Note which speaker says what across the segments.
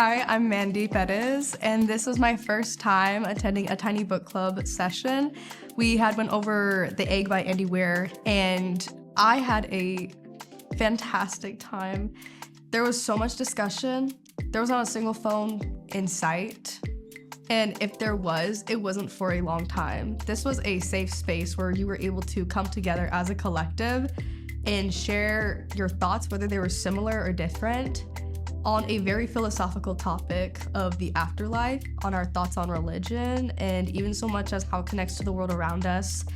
Speaker 1: Hi, I'm Mandy Perez, and this was my first time attending a Tiny Book Club session. We went over The Egg by Andy Weir, and I had a fantastic time. There was so much discussion. There was not a single phone in sight. And if there was, it wasn't for a long time. This was a safe space where you were able to come together as a collective and share your thoughts, whether they were similar or different, on a very philosophical topic of the afterlife, on our thoughts on religion, and even so much as how it connects to the world around us,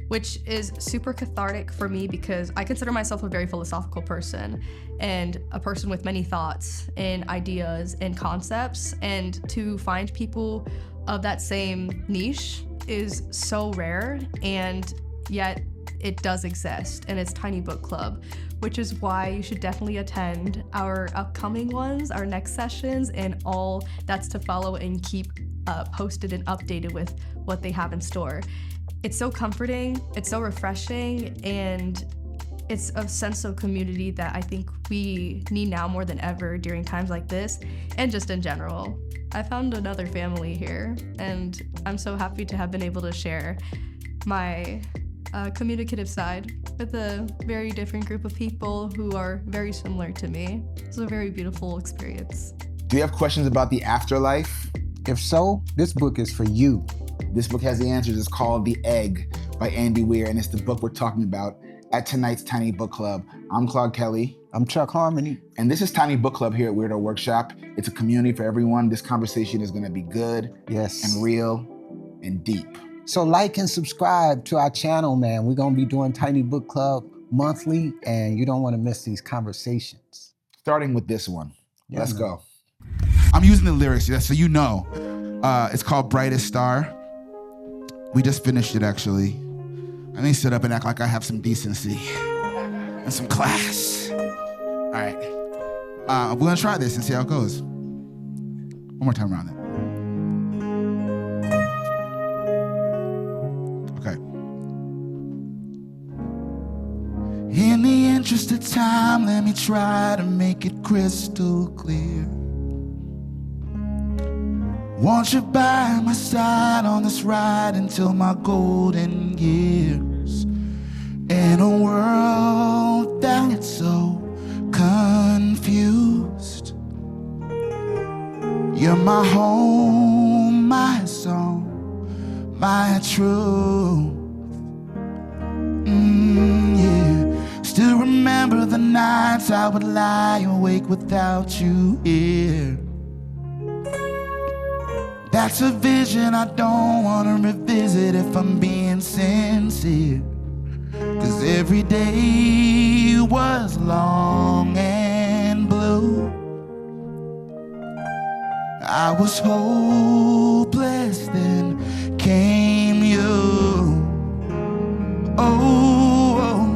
Speaker 1: which is super cathartic for me because I consider myself a very philosophical person and a person with many thoughts and ideas and concepts. And to find people of that same niche is so rare, and yet it does exist, and it's Tiny Book Club, which is why you should definitely attend our upcoming ones, our next sessions, and all that's to follow, and keep posted and updated with what they have in store. It's so comforting, it's so refreshing, and it's a sense of community that I think we need now more than ever during times like this, and just in general. I found another family here, and I'm so happy to have been able to share my communicative side with a very different group of people who are very similar to me. It's a very beautiful experience.
Speaker 2: Do you have questions about the afterlife?
Speaker 3: If so, this book is for you.
Speaker 2: This book has the answers. It's called The Egg by Andy Weir, and it's the book we're talking about at tonight's Tiny Book Club. I'm Claude Kelly.
Speaker 3: I'm Chuck Harmony.
Speaker 2: And this is Tiny Book Club here at Weirdo Workshop. It's a community for everyone. This conversation is gonna be good,
Speaker 3: Yes,
Speaker 2: and real, and deep.
Speaker 3: So like and subscribe to our channel, man. We're gonna be doing Tiny Book Club monthly, and you don't wanna miss these conversations.
Speaker 2: Starting with this one.
Speaker 3: Yeah,
Speaker 2: Let's
Speaker 3: man.
Speaker 2: go. I'm using the lyrics, just so you know. It's called Brightest Star. We just finished it, actually. I need to sit up and act like I have some decency and some class. All right. We're gonna try this and see how it goes. One more time around it. Okay. In the interest of time, let me try to make it crystal clear. Want you by my side on this ride until my golden years. In a world that's so confused, you're my home, my song, my truth. Yeah. Still remember the nights I would lie awake without you here. That's a vision I don't wanna revisit if I'm being sincere. 'Cause every day was long and blue. I was hopeless, then came you. Oh,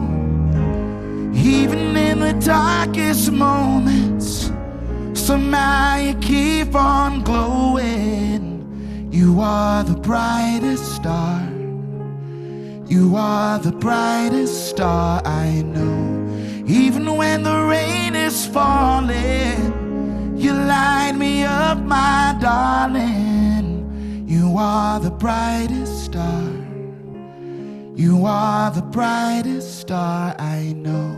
Speaker 2: even in the darkest moments, somehow you keep on glowing. You are the brightest star. You are the brightest star I know. Even when the rain is falling, you light me up, my darling. You are the brightest star. You are the brightest star I know.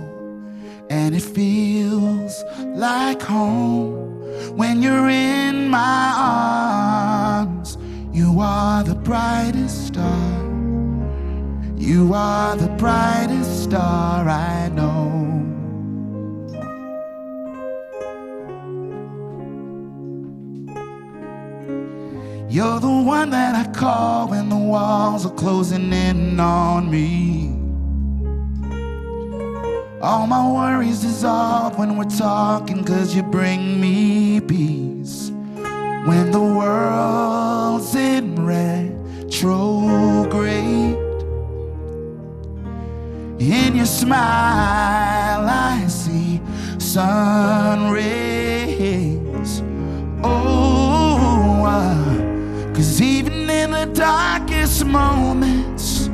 Speaker 2: And it feels like home when you're in my arms. You are the brightest star. You are the brightest star I know. You're the one that I call when the walls are closing in on me. All my worries dissolve when we're talking, 'cause you bring me peace. When the world's in retrograde, in your smile I see sun rays. Oh, 'cause even in the darkest moments,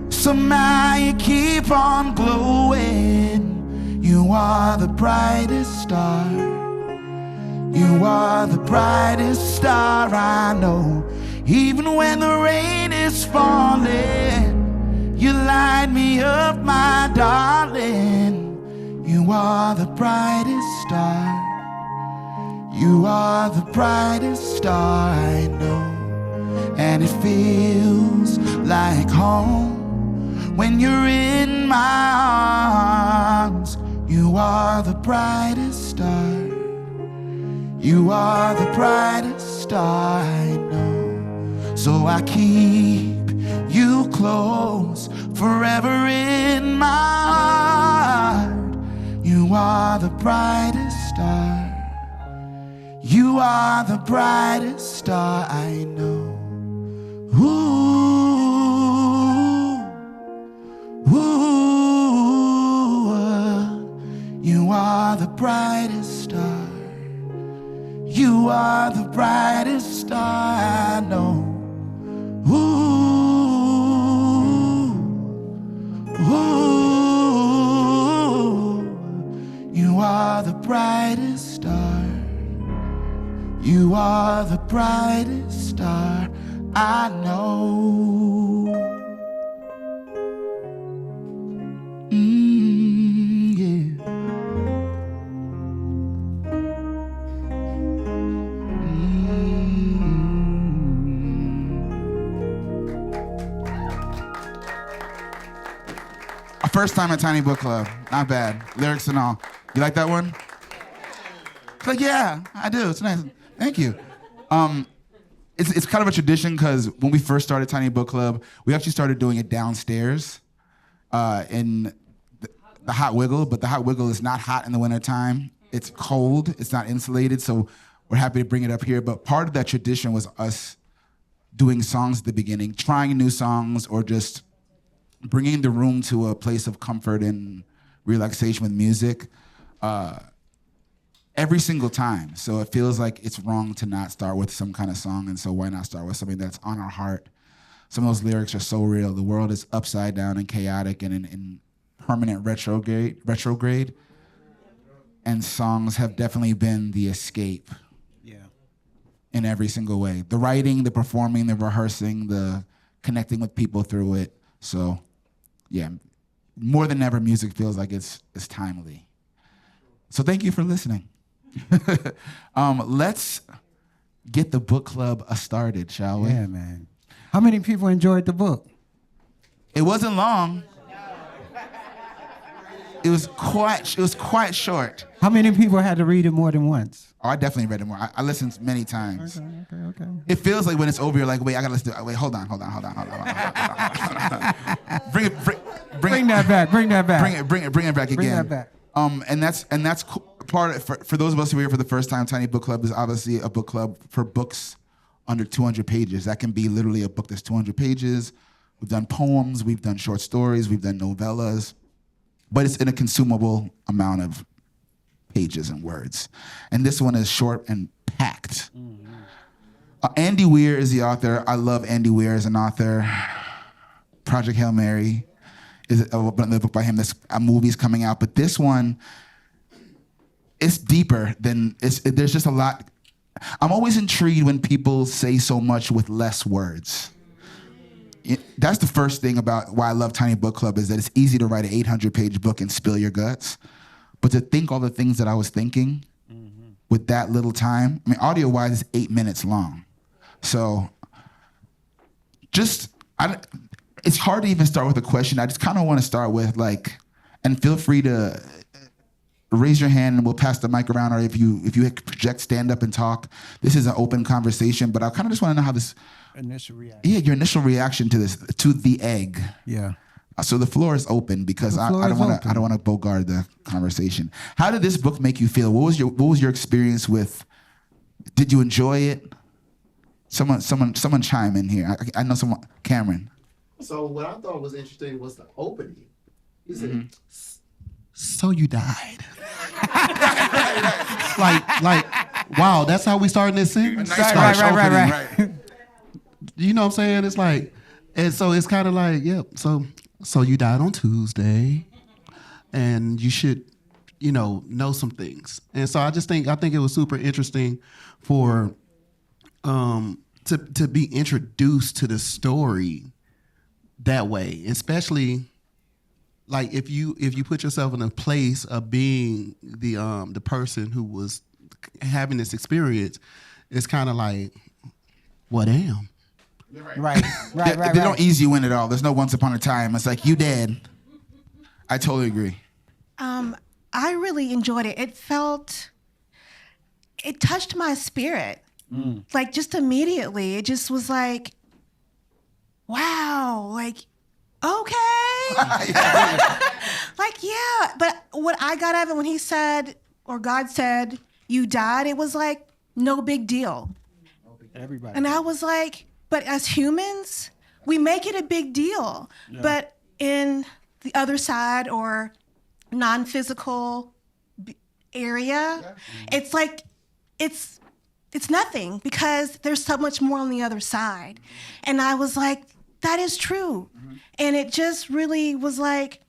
Speaker 2: somehow you keep on glowing. You are the brightest star. You are the brightest star I know. Even when the rain is falling, you light me up, my darling. You are the brightest star. You are the brightest star I know. And it feels like home when you're in my arms. You are the brightest star. You are the brightest star I know. So I keep you close forever in my heart. You are the brightest star. You are the brightest star I know. Ooh, ooh, you are the brightest star. You are the brightest star I know. Ooh, ooh, you are the brightest star. You are the brightest star I know. Yeah. Our first time at Tiny Book Club. Not bad. Lyrics and all. You like that one? It's like, yeah, I do. It's nice. Thank you. It's kind of a tradition because when we first started Tiny Book Club, we actually started doing it downstairs in the Hot Wiggle, but the Hot Wiggle is not hot in the wintertime. It's cold. It's not insulated, so we're happy to bring it up here. But part of that tradition was us doing songs at the beginning, trying new songs, or just bringing the room to a place of comfort and relaxation with music. Every single time. So it feels like it's wrong to not start with some kind of song, and so why not start with something that's on our heart? Some of those lyrics are so real. The world is upside down and chaotic and in permanent retrograde. And songs have definitely been the escape. Yeah. In every single way. The writing, the performing, the rehearsing, the connecting with people through it. So yeah, more than ever, music feels like it's timely. So thank you for listening. Let's get the book club started, shall we?
Speaker 3: Yeah, man. How many people enjoyed the book?
Speaker 2: It wasn't long. It was quite short.
Speaker 3: How many people had to read it more than once?
Speaker 2: Oh, I definitely read it more. I listened many times.
Speaker 3: Okay.
Speaker 2: It feels like when it's over, you're like, wait, I gotta listen to it. Wait, hold on. Bring that back. Bring it back again.
Speaker 3: Bring that back.
Speaker 2: And that's part of, for those of us who are here for the first time. Tiny Book Club is obviously a book club for books under 200 pages. That can be literally a book that's 200 pages. We've done poems, we've done short stories, we've done novellas, but it's in a consumable amount of pages and words. And this one is short and packed. Andy Weir is the author. I love Andy Weir as an author. Project Hail Mary is another book by him. There's movies coming out, but this one, it's deeper than, there's just a lot. I'm always intrigued when people say so much with less words. That's the first thing about why I love Tiny Book Club, is that it's easy to write an 800-page book and spill your guts. But to think all the things that I was thinking with that little time, I mean, audio-wise, it's 8 minutes long. So it's hard to even start with a question. I just kind of want to start with and feel free to raise your hand and we'll pass the mic around, or if you project, stand up and talk. This is an open conversation, but I kind of just want to know how this
Speaker 3: initial reaction.
Speaker 2: Yeah, your initial reaction to this, to the egg.
Speaker 3: Yeah.
Speaker 2: So the floor is open because I don't want to bogart the conversation. How did this book make you feel? What was your experience with? Did you enjoy it? Someone chime in here. I know someone. Cameron.
Speaker 4: So what I thought was interesting was the opening. He said, "So you died." like, wow, that's how we starting this sentence.
Speaker 2: Right.
Speaker 4: You know what I'm saying? It's like, and so it's kind of like, yep. So you died on Tuesday, and you should
Speaker 5: know some things. And so I think it was super interesting for to be introduced to the story that way, especially like if you put yourself in a place of being the person who was having this experience, it's kind of like, well, damn.
Speaker 3: Right.
Speaker 2: They don't ease you in at all. There's no once upon a time. It's like, you dead. I totally agree.
Speaker 6: I really enjoyed it. It touched my spirit. Like just immediately. It just was like, wow, like, okay. Like, yeah. But what I got out of it when he said, or God said, you died, it was like, no big deal.
Speaker 3: Everybody.
Speaker 6: And I was like, but as humans, we make it a big deal. Yeah. But in the other side or non-physical area, it's like, it's nothing because there's so much more on the other side. And I was like, that is true. And it just really was like,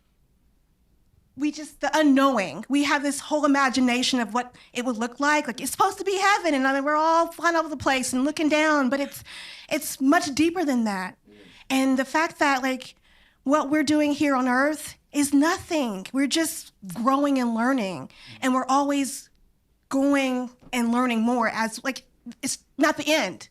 Speaker 6: the unknowing. We have this whole imagination of what it would look like. Like, it's supposed to be heaven. And I mean, we're all flying over the place and looking down, but it's much deeper than that. And the fact that, like, what we're doing here on earth is nothing. We're just growing and learning. And we're always going and learning more as, like, it's not the end.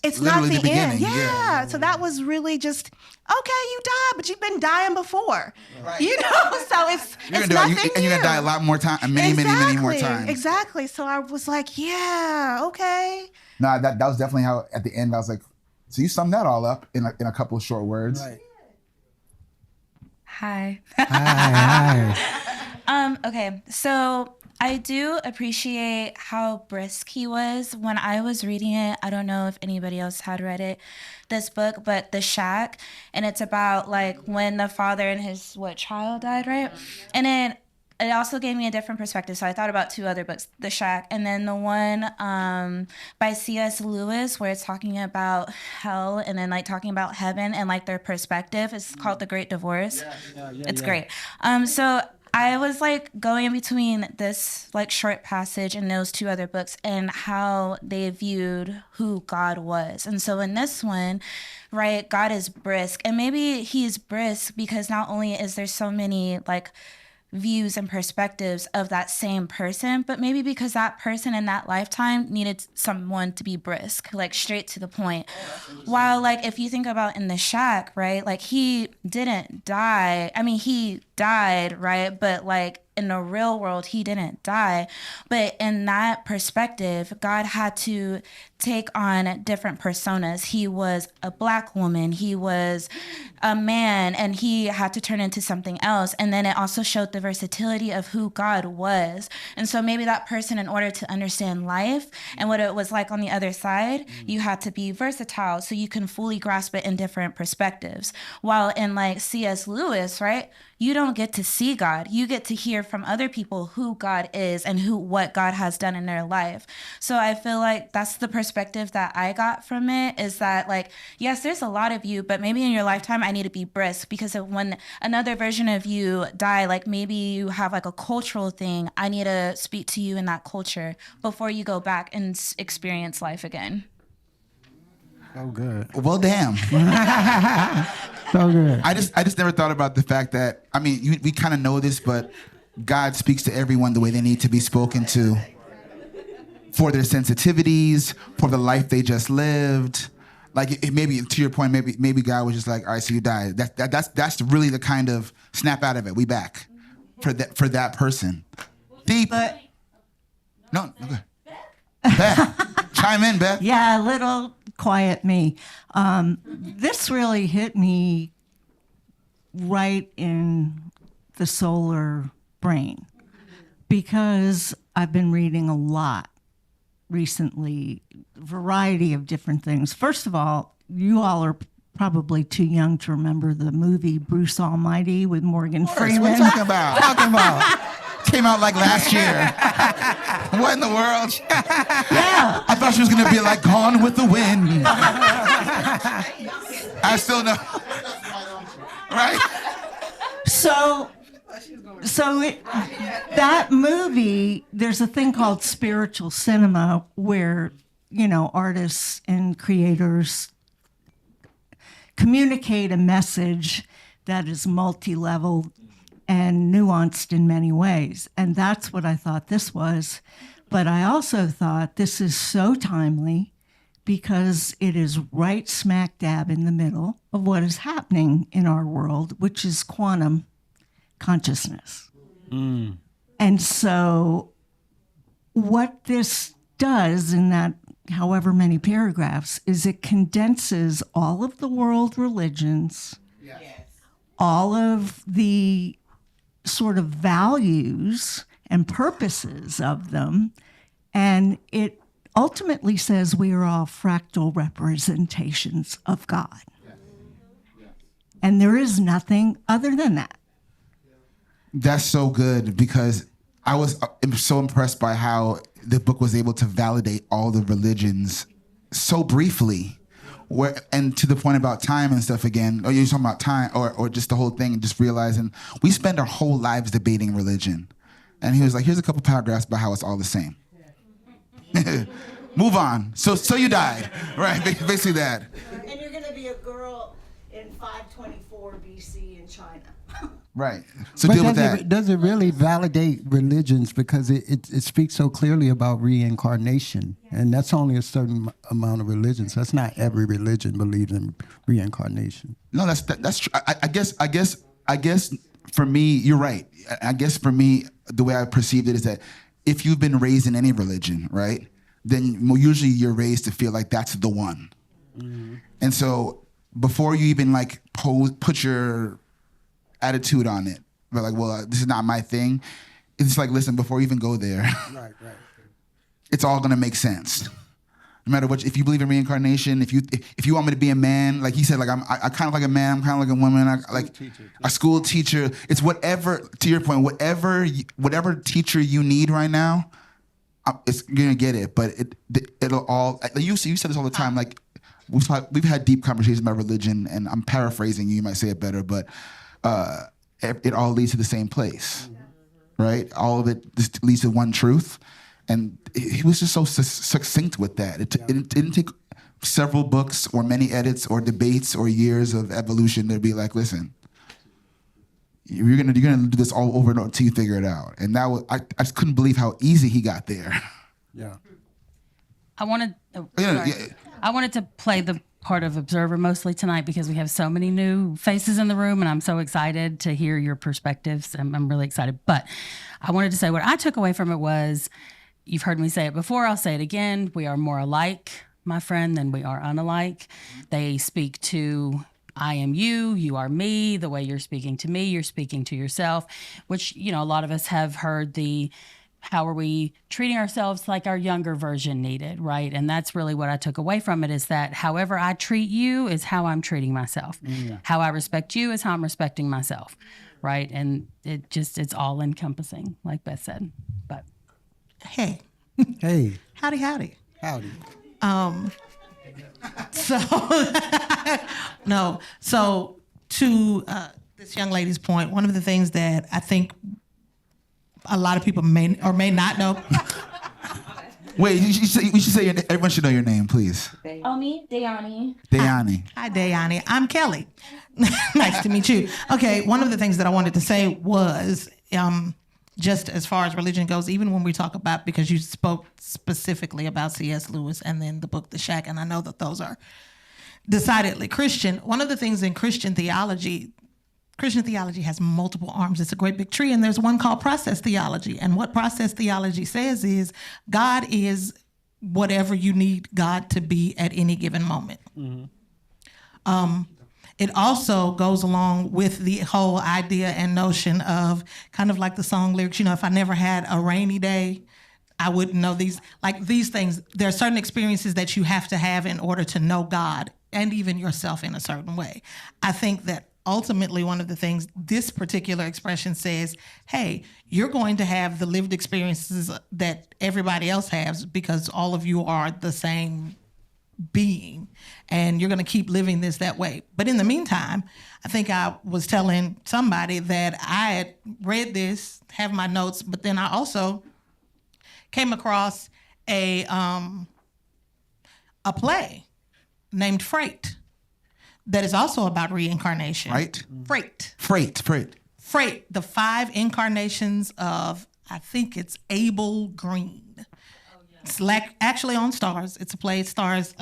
Speaker 6: It's not the end. Yeah. So that was really just, okay, you died, but you've been dying before. Right. So it's nothing new.
Speaker 2: And you're going to die a lot more time, many more times.
Speaker 6: Exactly. So I was like, yeah, okay.
Speaker 2: No, that was definitely how, at the end, I was like, so you summed that all up in a couple of short words.
Speaker 3: Right.
Speaker 7: Hi.
Speaker 3: Hi.
Speaker 7: Okay, so I do appreciate how brisk he was when I was reading it. I don't know if anybody else had read this book, but The Shack, and it's about like when the father and his child died, right? And then it also gave me a different perspective. So I thought about two other books, The Shack, and then the one by C.S. Lewis, where it's talking about hell and then like talking about heaven and like their perspective. It's called The Great Divorce. It's great. So I was like going in between this like short passage and those two other books and how they viewed who God was. And so in this one, right, God is brisk. And maybe he's brisk because not only is there so many like views and perspectives of that same person, but maybe because that person in that lifetime needed someone to be brisk, like straight to the point. While like if you think about in The Shack, right, like he didn't die. I mean, he died, right? But like in the real world, he didn't die. But in that perspective, God had to take on different personas. He was a Black woman, he was a man, and he had to turn into something else. And then it also showed the versatility of who God was. And so maybe that person, in order to understand life and what it was like on the other side, you had to be versatile so you can fully grasp it in different perspectives. While in like C.S. Lewis, right, you don't get to see God. You get to hear from other people who God is and what God has done in their life. So I feel like that's the perspective that I got from it, is that like, yes, there's a lot of you, but maybe in your lifetime I need to be brisk, because when another version of you die, like maybe you have like a cultural thing, I need to speak to you in that culture before you go back and experience life again.
Speaker 3: Oh, good.
Speaker 2: Well, damn.
Speaker 3: So good.
Speaker 2: I just never thought about the fact that, I mean, we kind of know this, but God speaks to everyone the way they need to be spoken to, for their sensitivities, for the life they just lived. Like maybe to your point, maybe God was just like, all right, so you died. That's really the kind of snap out of it. We back for that person. Deep.
Speaker 8: But
Speaker 2: no, okay. Beth, chime in, Beth.
Speaker 8: yeah, a little quiet me. This really hit me right in the solar brain, because I've been reading a lot recently, variety of different things. First of all, you all are probably too young to remember the movie Bruce Almighty with Morgan Freeman.
Speaker 2: What are you talking about? Came out like last year. What in the world?
Speaker 8: Yeah.
Speaker 2: I thought she was going to be like Gone with the Wind. I still know. Right?
Speaker 8: So That movie, there's a thing called spiritual cinema where, artists and creators communicate a message that is multi-level and nuanced in many ways. And that's what I thought this was. But I also thought this is so timely because it is right smack dab in the middle of what is happening in our world, which is quantum consciousness. And so what this does in that however many paragraphs is it condenses all of the world religions, all of the sort of values and purposes of them, and it ultimately says we are all fractal representations of God. And there is nothing other than that.
Speaker 2: That's so good because I was so impressed by how the book was able to validate all the religions so briefly, and to the point about time and stuff again, or you're talking about time or just the whole thing and just realizing we spend our whole lives debating religion. And he was like, here's a couple paragraphs about how it's all the same. Move on. So you died, right? Basically that.
Speaker 8: And you're going to be a girl in 524 BC in China.
Speaker 2: Right. So
Speaker 3: But
Speaker 2: deal with that.
Speaker 3: does it really validate religions because it speaks so clearly about reincarnation, and that's only a certain amount of religions. That's not every religion believes in reincarnation.
Speaker 2: No, that's true. I guess for me, you're right. I guess for me, the way I perceived it is that if you've been raised in any religion, right, then usually you're raised to feel like that's the one. Mm-hmm. And so before you even like put your attitude on it, but like, well, this is not my thing. It's like, listen, before you even go there, right. It's all gonna make sense. No matter what, if you believe in reincarnation, if you want me to be a man, like he said, like I kind of like a man, I'm kind of like a woman, a school teacher. It's whatever. To your point, whatever teacher you need right now, you're gonna get it. But it'll all. Like you said this all the time. Like we've had deep conversations about religion, and I'm paraphrasing you. You might say it better, but it all leads to the same place, right? All of it just leads to one truth. And he was just so succinct with that. It didn't take several books or many edits or debates or years of evolution to be like, listen, you're gonna do this all over and over until you figure it out. And that was, I just couldn't believe how easy he got there.
Speaker 3: Yeah.
Speaker 9: I wanted to play the part of observer mostly tonight because we have so many new faces in the room, and I'm so excited to hear your perspectives. I'm really excited. But I wanted to say what I took away from it was, you've heard me say it before, I'll say it again. We are more alike, my friend, than we are unalike. They speak to I am you, you are me. The way you're speaking to me, you're speaking to yourself, which, a lot of us have heard how are we treating ourselves like our younger version needed, right? And that's really what I took away from it, is that however I treat you is how I'm treating myself. Yeah. How I respect you is how I'm respecting myself, right? And it's all encompassing, like Beth said. But
Speaker 10: hey. Howdy. So to this young lady's point, one of the things that I think a lot of people may or may not know.
Speaker 2: Wait, you should say everyone should know your name, please.
Speaker 7: Oh, me? Dayani.
Speaker 2: Dayani.
Speaker 10: Hi, Dayani. I'm Kelly. Nice to meet you. Okay, one of the things that I wanted to say was, just as far as religion goes, even when we talk about, because you spoke specifically about C.S. Lewis and then the book The Shack, and I know that those are decidedly Christian. One of the things in Christian theology has multiple arms. It's a great big tree, and there's one called process theology. And what process theology says is God is whatever you need God to be at any given moment. Mm-hmm. It also goes along with the whole idea and notion of kind of like the song lyrics, if I never had a rainy day, I wouldn't know these things. There are certain experiences that you have to have in order to know God and even yourself in a certain way. I think that ultimately one of the things this particular expression says, hey, you're going to have the lived experiences that everybody else has because all of you are the same being, and you're going to keep living this that way. But in the meantime, I think I was telling somebody that I had read this, have my notes, but then I also came across a play named Freight that is also about reincarnation.
Speaker 2: Right?
Speaker 10: Freight, the 5 incarnations of, I think it's Abel Green. It's actually on Stars. It's a play. It stars,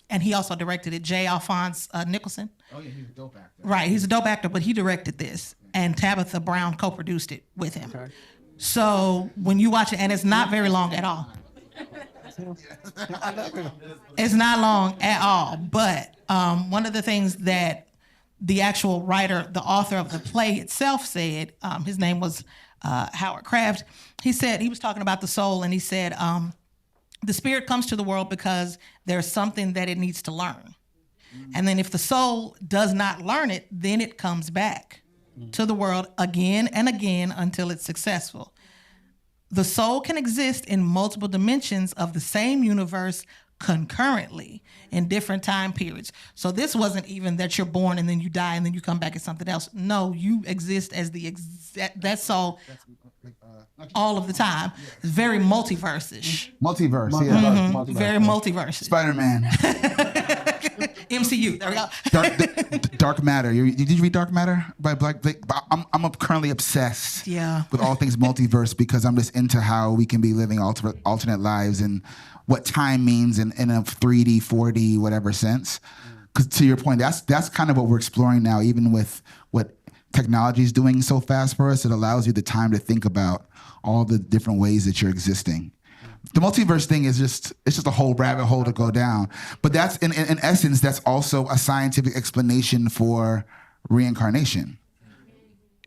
Speaker 10: and he also directed it, J. Alphonse Nicholson.
Speaker 2: Oh, yeah, he's a dope actor.
Speaker 10: Right, he's a dope actor, but he directed this, and Tabitha Brown co-produced it with him. Okay. So when you watch it, and it's not very long at all. It's not long at all, but one of the things that the actual writer, the author of the play itself said, his name was Howard Kraft, he said, he was talking about the soul, and he said, the spirit comes to the world because there's something that it needs to learn. And then if the soul does not learn it, then it comes back to the world again and again until it's successful. The soul can exist in multiple dimensions of the same universe concurrently in different time periods. So this wasn't even that you're born and then you die and then you come back as something else. No, you exist as that soul all of the time. It's very multiverse-ish.
Speaker 2: Multiverse, yeah.
Speaker 10: Mm-hmm. Very multiverse.
Speaker 2: Spider-Man.
Speaker 10: MCU. There we go.
Speaker 2: Dark Matter. Did you read Dark Matter by Blake? I'm currently obsessed with all things multiverse because I'm just into how we can be living alternate lives and what time means in a 3D, 4D, whatever sense. Because to your point, that's kind of what we're exploring now, even with what technology is doing so fast for us. It allows you the time to think about all the different ways that you're existing. The multiverse thing is just a whole rabbit hole to go down. But that's in essence, that's also a scientific explanation for reincarnation.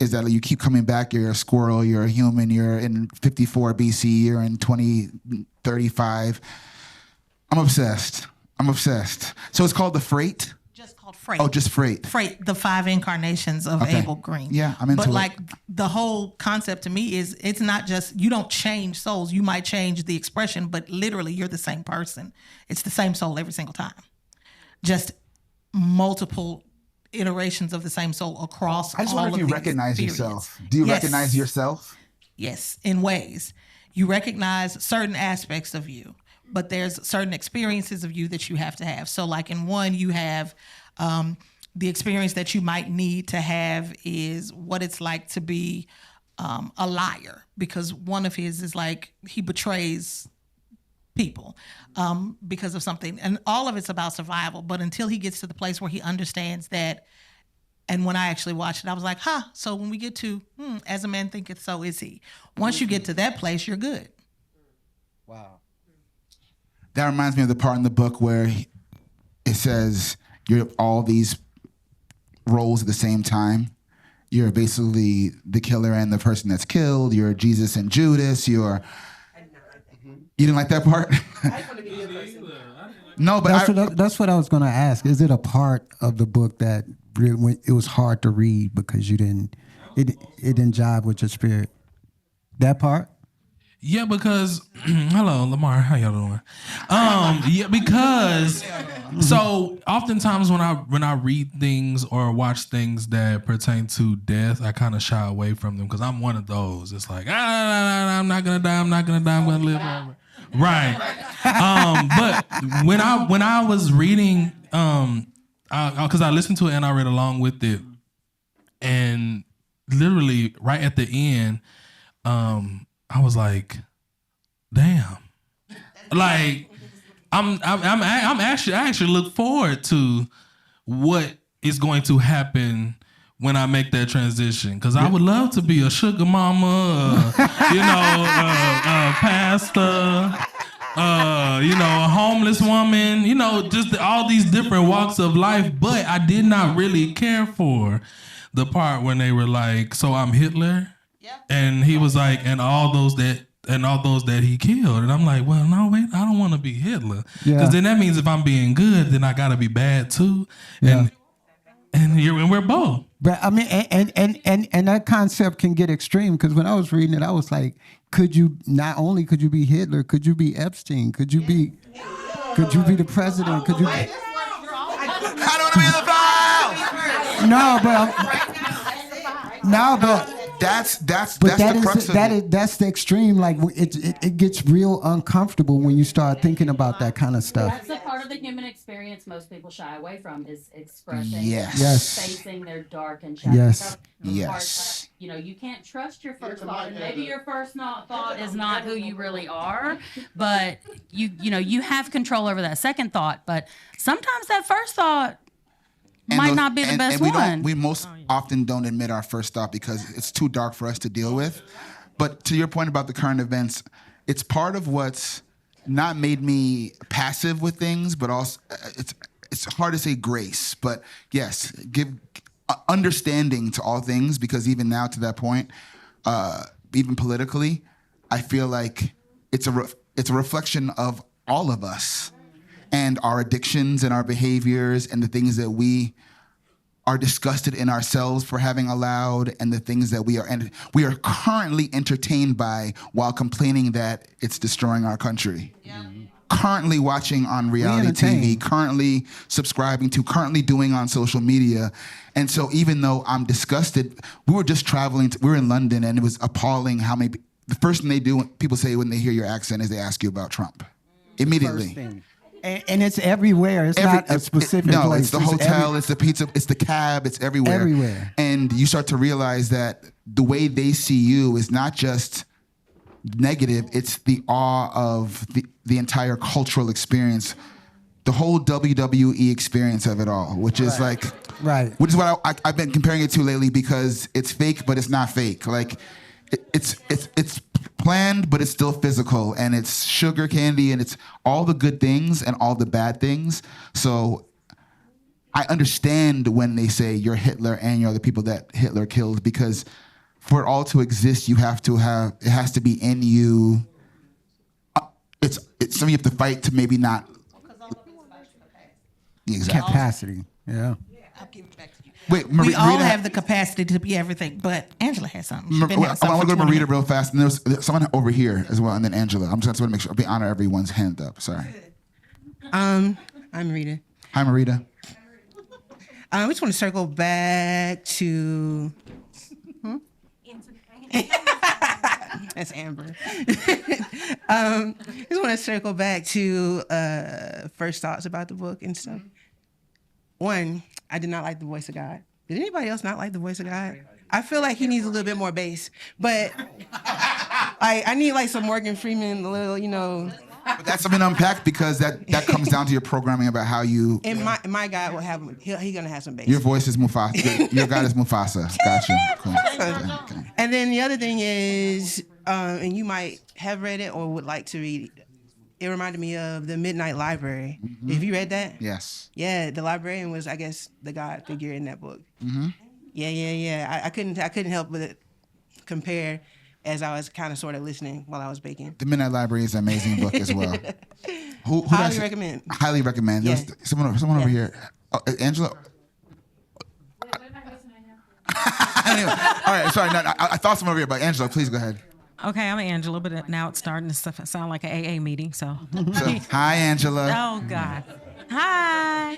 Speaker 2: Is that you keep coming back, you're a squirrel, you're a human, you're in 54 BC, you're in 2035. I'm obsessed. So it's called The Freight?
Speaker 10: Just called Freight.
Speaker 2: Oh, just Freight.
Speaker 10: Freight, the 5 incarnations of Abel Green.
Speaker 2: Yeah, I'm into it.
Speaker 10: But like the whole concept to me is it's not just, you don't change souls. You might change the expression, but literally you're the same person. It's the same soul every single time. Just multiple iterations of the same soul across all of these.
Speaker 2: I just wonder if you recognize yourself. Do you recognize yourself?
Speaker 10: Yes, in ways. You recognize certain aspects of you, but there's certain experiences of you that you have to have. So like in one, you have the experience that you might need to have is what it's like to be a liar, because one of his is like he betrays people because of something. And all of it's about survival. But until he gets to the place where he understands that, and when I actually watched it, I was like, so when we get to, as a man thinketh, so is he. Once you get to that place, you're good.
Speaker 3: Wow.
Speaker 2: That reminds me of the part in the book where it says you're all these roles at the same time. You're basically the killer and the person that's killed. You're Jesus and Judas. You didn't like that part? No, but
Speaker 3: that's what I was going to ask. Is it a part of the book that really, it was hard to read because it didn't jive with your spirit? That part?
Speaker 11: Yeah, because hello, Lamar, how y'all doing? Yeah, because so oftentimes when I read things or watch things that pertain to death, I kind of shy away from them because I'm one of those. It's like I'm not gonna die. I'm gonna live forever. Right. But when I was reading, because I listened to it and I read along with it, and literally right at the end, I was like, damn. Like, I actually look forward to what is going to happen when I make that transition, because I would love to be a sugar mama, a pastor, a homeless woman, just all these different walks of life. But I did not really care for the part when they were like, so I'm Hitler. And he was like, and all those that he killed. And I'm like, well, no, wait, I don't want to be Hitler. Because then that means if I'm being good, then I gotta be bad too. And we're both.
Speaker 3: But I mean, and that concept can get extreme, because when I was reading it, I was like, not only could you be Hitler, could you be Epstein? Could you be Could you be the president? Could you?
Speaker 2: I don't want to be in the files.
Speaker 3: No, but
Speaker 2: that's
Speaker 3: that
Speaker 2: the crux of it.
Speaker 3: that's the extreme. Like it gets real uncomfortable when you start thinking about that kind of stuff.
Speaker 9: That's the part of the human experience most people shy away from is expressing,
Speaker 2: Yes.
Speaker 9: facing their dark and shadowy
Speaker 3: Yes.
Speaker 9: stuff.
Speaker 2: Yes.
Speaker 9: You can't trust your first thought. Maybe your first thought is not who you really are, but you have control over that second thought. But sometimes that first thought might not be the best one.
Speaker 2: We most often don't admit our first thought because it's too dark for us to deal with. But to your point about the current events, it's part of what's not made me passive with things, but also it's hard to say grace. But yes, give understanding to all things, because even now to that point, even politically, I feel like it's a reflection of all of us and our addictions and our behaviors and the things that we are disgusted in ourselves for having allowed, and the things that we are currently entertained by while complaining that it's destroying our country. Yeah. Currently watching on reality TV, currently subscribing to, currently doing on social media. And so even though I'm disgusted, we were just traveling, we were in London, and it was appalling how many, the first thing they do, people say when they hear your accent, is they ask you about Trump. Immediately.
Speaker 3: And it's everywhere. It's not a specific place.
Speaker 2: No, it's the hotel, it's the pizza, it's the cab, it's everywhere.
Speaker 3: Everywhere.
Speaker 2: And you start to realize that the way they see you is not just negative, it's the awe of the entire cultural experience, the whole WWE experience of it all, which is which is what I've been comparing it to lately, because it's fake, but it's not fake. Like it's planned, but it's still physical, and it's sugar candy, and it's all the good things and all the bad things. So I understand when they say you're Hitler and you're the people that Hitler killed, because for it all to exist, it has to be in you. It's something you have to fight to maybe not. Exactly.
Speaker 3: Capacity. Yeah.
Speaker 10: I'll give it back to you.
Speaker 2: Wait,
Speaker 10: we all have the capacity to be everything, but Angela has something. I want
Speaker 2: to go to Marita real fast, and there's someone over here as well, and then Angela. I'm just going to make sure I honor everyone's hand up. Sorry.
Speaker 12: I'm Marita.
Speaker 2: Hi, Marita.
Speaker 12: I just want to circle back to. That's Amber. I just want to circle back to first thoughts about the book and stuff. One, I did not like the voice of God. Did anybody else not like the voice of God? I feel like he needs a little bit more bass, but I need like some Morgan Freeman, a little,
Speaker 2: But that's something to unpack, because that comes down to your programming about how you.
Speaker 12: And my God will have he's gonna have some bass.
Speaker 2: Your voice is Mufasa. Your God is Mufasa. Gotcha. Cool. Okay.
Speaker 12: And then the other thing is, and you might have read it or would like to read it. It reminded me of the Midnight Library. Mm-hmm. Have you read that?
Speaker 2: Yes.
Speaker 12: Yeah, the librarian was, I guess, the God figure in that book.
Speaker 2: Mm-hmm.
Speaker 12: Yeah. I couldn't help but compare as I was kind of sort of listening while I was baking.
Speaker 2: The Midnight Library is an amazing book as well. Who
Speaker 12: highly recommend.
Speaker 2: Highly recommend.
Speaker 12: Yeah.
Speaker 2: There's someone over here. Oh, Angela. Anyway, all right, sorry. No, I thought someone over here, but Angela, please go ahead.
Speaker 13: Okay, I'm Angela, but now it's starting to sound like an AA meeting, so.
Speaker 2: Hi, Angela.
Speaker 13: Oh, God. Hi.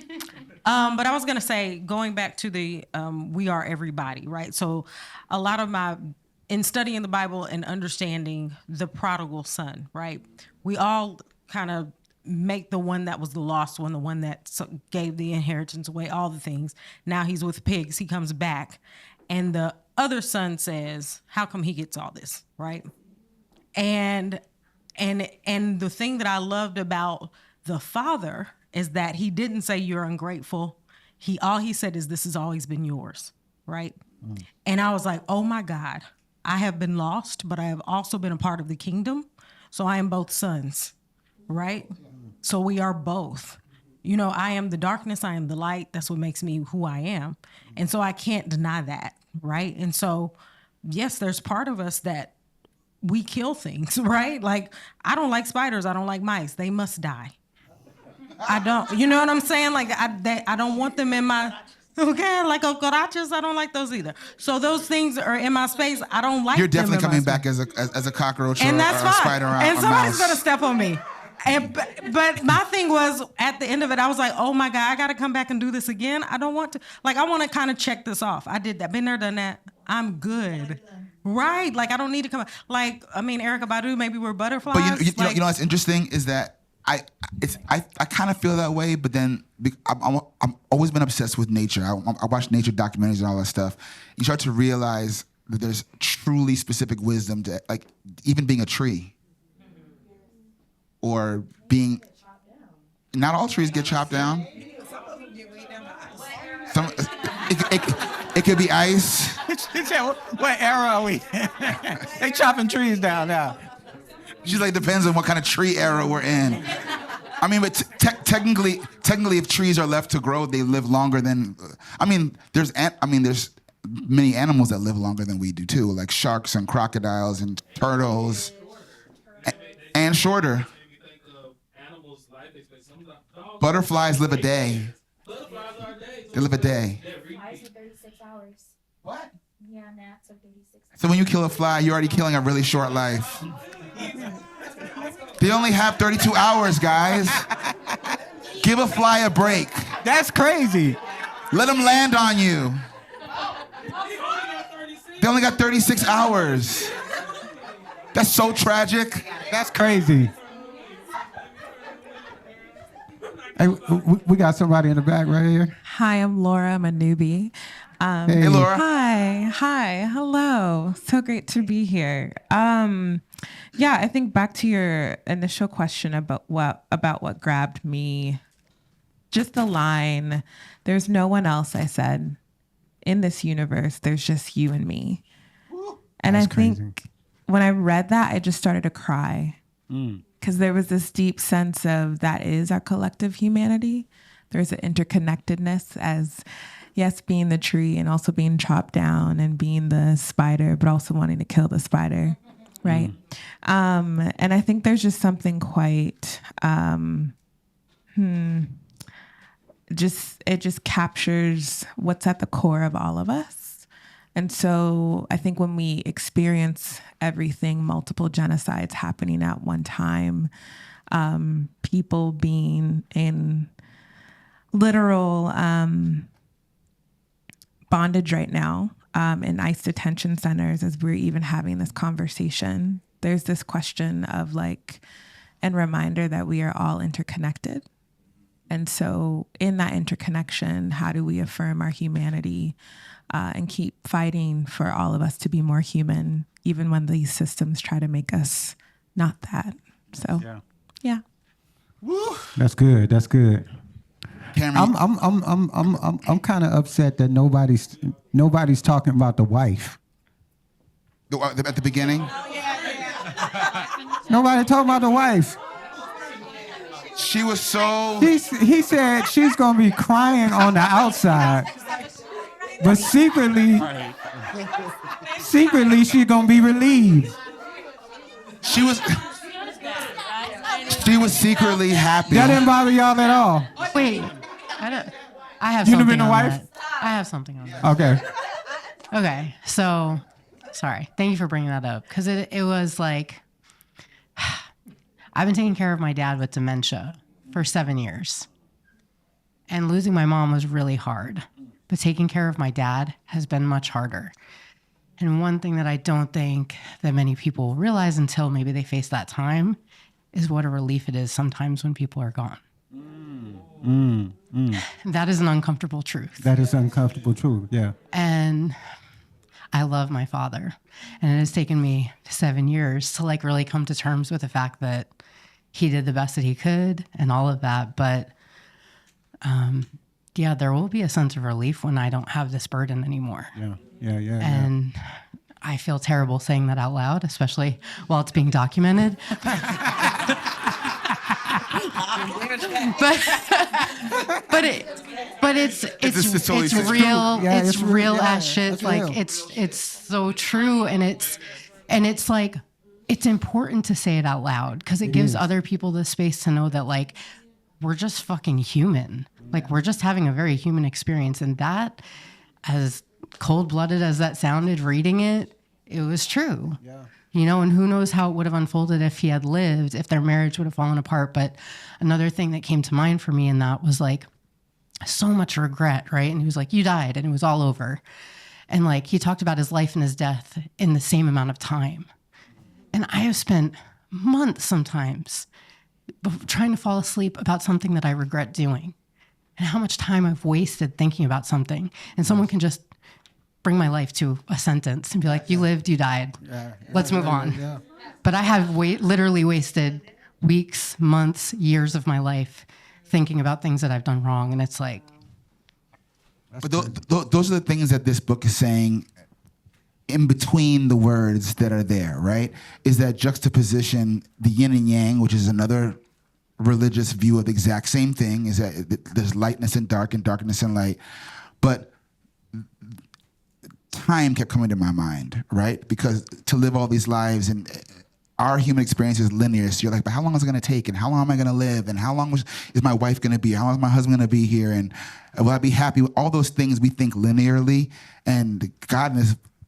Speaker 13: But I was going to say, going back to the we are everybody, right? So a lot of in studying the Bible and understanding the prodigal son, right? We all kind of make the one that was the lost one, the one that gave the inheritance away, all the things. Now he's with pigs. He comes back. And the other son says, how come he gets all this, right? And the thing that I loved about the father is that he didn't say you're ungrateful. All he said is, this has always been yours, right? Mm. And I was like, oh my God, I have been lost, but I have also been a part of the kingdom. So I am both sons, right? So we are both. I am the darkness, I am the light. That's what makes me who I am. And so I can't deny that, right? And so, yes, there's part of us that we kill things, right? Like, I don't like spiders, I don't like mice. They must die. I don't, you know what I'm saying? Like, I don't want them in my, okay, like cucarachas, I don't like those either. So those things are in my space, I don't like them.
Speaker 2: You're definitely coming back as a cockroach
Speaker 13: and
Speaker 2: or
Speaker 13: that's
Speaker 2: a spider or
Speaker 13: and
Speaker 2: a
Speaker 13: somebody's
Speaker 2: mouse.
Speaker 13: gonna step on me. But my thing was, at the end of it, I was like, oh my God, I got to come back and do this again. I don't want to. Like, I want to kind of check this off. I did that. Been there, done that. I'm good. Right. Like, I don't need to come. Like, I mean, Erykah Badu, maybe we're butterflies.
Speaker 2: But you know what's interesting is that I kind of feel that way, but then I'm always been obsessed with nature. I watch nature documentaries and all that stuff. You start to realize that there's truly specific wisdom to, like, even being a tree. Or being, not all trees get chopped down. Some, it could be ice.
Speaker 14: What era are we? They chopping trees down now.
Speaker 2: She's like, depends on what kind of tree era we're in. I mean, but technically, if trees are left to grow, they live longer than. There's many animals that live longer than we do too, like sharks and crocodiles and turtles, and shorter. Butterflies live a day. They live a day.
Speaker 15: Flies are 36 hours.
Speaker 2: What?
Speaker 15: Yeah, gnats are 36 hours.
Speaker 2: So when you kill a fly, you're already killing a really short life. They only have 32 hours, guys. Give a fly a break.
Speaker 14: That's crazy.
Speaker 2: Let them land on you. They only got 36 hours. That's so tragic.
Speaker 14: That's crazy.
Speaker 3: Hey, we got somebody in the back right here.
Speaker 16: Hi, I'm Laura. I'm a newbie.
Speaker 2: Hey, Laura.
Speaker 16: Hi. Hello. So great to be here. Yeah, I think back to your initial question about what grabbed me. Just the line, "There's no one else," I said, "in this universe. There's just you and me." And I think when I read that, I just started to cry. Because there was this deep sense of that is our collective humanity. There's an interconnectedness as, yes, being the tree and also being chopped down and being the spider, but also wanting to kill the spider, right? And I think there's just something quite, it just captures what's at the core of all of us. And so I think when we experience everything, multiple genocides happening at one time, people being in literal bondage right now in ICE detention centers as we're even having this conversation, there's this question of and reminder that we are all interconnected. And so in that interconnection, how do we affirm our humanity and keep fighting for all of us to be more human, even when these systems try to make us not that? So, yeah.
Speaker 3: Woo. That's good.
Speaker 2: Cameron,
Speaker 3: I'm kind of upset that nobody's talking about the wife.
Speaker 2: At the beginning?
Speaker 3: Nobody talking about the wife.
Speaker 2: She was so.
Speaker 3: He said she's gonna be crying on the outside, but secretly she's gonna be relieved.
Speaker 2: She was secretly happy.
Speaker 3: That didn't bother y'all at all.
Speaker 17: Wait, I have
Speaker 3: You
Speaker 17: something
Speaker 3: been a
Speaker 17: on
Speaker 3: wife?
Speaker 17: that. I have something on that.
Speaker 3: Okay.
Speaker 17: So, sorry. Thank you for bringing that up. Because it was like, I've been taking care of my dad with dementia for 7 years. And losing my mom was really hard. But taking care of my dad has been much harder. And one thing that I don't think that many people realize until maybe they face that time is what a relief it is sometimes when people are gone. That is an uncomfortable truth.
Speaker 3: That is uncomfortable truth, yeah.
Speaker 17: And I love my father. And it has taken me 7 years to really come to terms with the fact that he did the best that he could and all of that. But yeah, there will be a sense of relief when I don't have this burden anymore.
Speaker 3: Yeah.
Speaker 17: And I feel terrible saying that out loud, especially while it's being documented. but it's real.
Speaker 3: Yeah,
Speaker 17: it's real
Speaker 3: yeah,
Speaker 17: as shit.
Speaker 3: It's real.
Speaker 17: It's so true, and it's like it's important to say it out loud because it gives other people the space to know that we're just fucking human. We're just having a very human experience, and that, as cold-blooded as that sounded, reading it it was true. You know, and who knows how it would have unfolded if he had lived, if their marriage would have fallen apart. But another thing that came to mind for me in that was like so much regret, right? And he was like, you died and it was all over. And like he talked about his life and his death in the same amount of time. And I have spent months sometimes trying to fall asleep about something that I regret doing, and how much time I've wasted thinking about something. And someone can just bring my life to a sentence and be like, you lived, you died. Let's move on. But I have literally wasted weeks, months, years of my life thinking about things that I've done wrong. And it's like.
Speaker 2: But those are the things that this book is saying in between the words that are there, right? Is that juxtaposition, the yin and yang, which is another religious view of the exact same thing, is that there's lightness and darkness and light. But time kept coming to my mind, right? Because to live all these lives, and our human experience is linear. So you're like, but how long is it going to take? And how long am I going to live? And how long is my wife going to be? How long is my husband going to be here? And will I be happy? All those things we think linearly. And God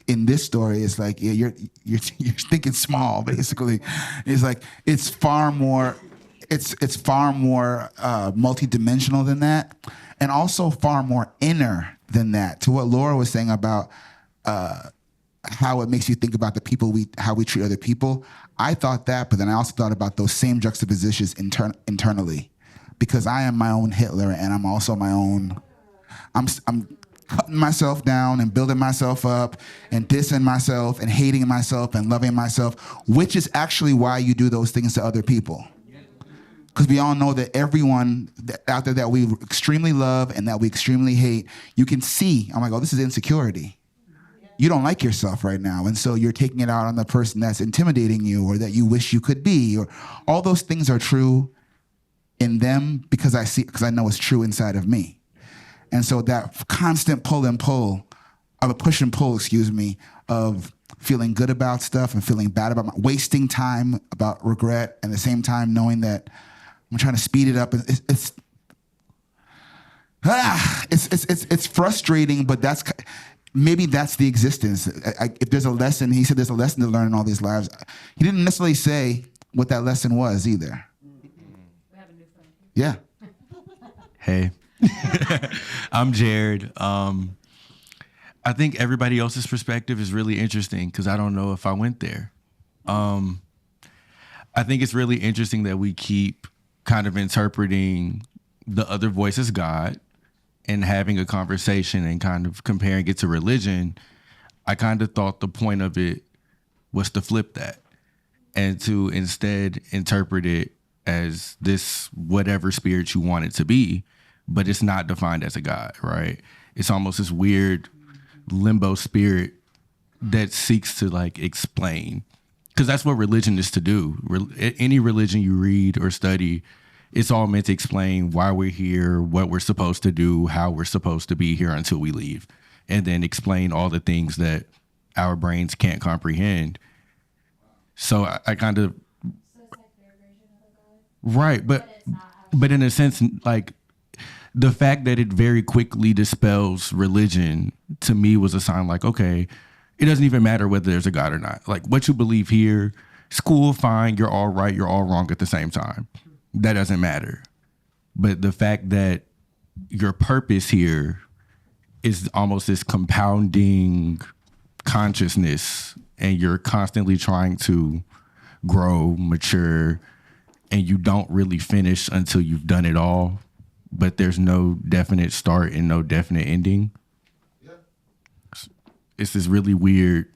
Speaker 2: in this story is like, yeah, you're thinking small, basically. It's like, it's far more multidimensional than that, and also far more inner than that. To what Laura was saying about how it makes you think about the people how we treat other people. I thought that, but then I also thought about those same juxtapositions internally, because I am my own Hitler, and I'm also my own. I'm cutting myself down and building myself up and dissing myself and hating myself and loving myself, which is actually why you do those things to other people. Because we all know that everyone out there that we extremely love and that we extremely hate, you can see, I'm like, oh, this is insecurity. You don't like yourself right now. And so you're taking it out on the person that's intimidating you or that you wish you could be. Or all those things are true in them because I know it's true inside of me. And so that constant push and pull, of feeling good about stuff and feeling bad about wasting time about regret, and at the same time knowing that I'm trying to speed it up. It's frustrating, but maybe that's the existence. If there's a lesson, he said there's a lesson to learn in all these lives. He didn't necessarily say what that lesson was either. Yeah.
Speaker 18: Hey, I'm Jared. I think everybody else's perspective is really interesting because I don't know if I went there. I think it's really interesting that we keep kind of interpreting the other voice as God and having a conversation and kind of comparing it to religion. I kind of thought the point of it was to flip that and to instead interpret it as this whatever spirit you want it to be, but it's not defined as a God, right? It's almost this weird limbo spirit that seeks to like explain, because that's what religion is to do. Any religion you read or study, it's all meant to explain why we're here, what we're supposed to do, how we're supposed to be here until we leave, and then explain all the things that our brains can't comprehend. So I kind of, right, but in a sense, like the fact that it very quickly dispels religion to me was a sign like, okay, it doesn't even matter whether there's a God or not. Like what you believe here, it's cool, fine, you're all right, you're all wrong at the same time. That doesn't matter. But the fact that your purpose here is almost this compounding consciousness, and you're constantly trying to grow, mature, and you don't really finish until you've done it all, but there's no definite start and no definite ending. It's this really weird,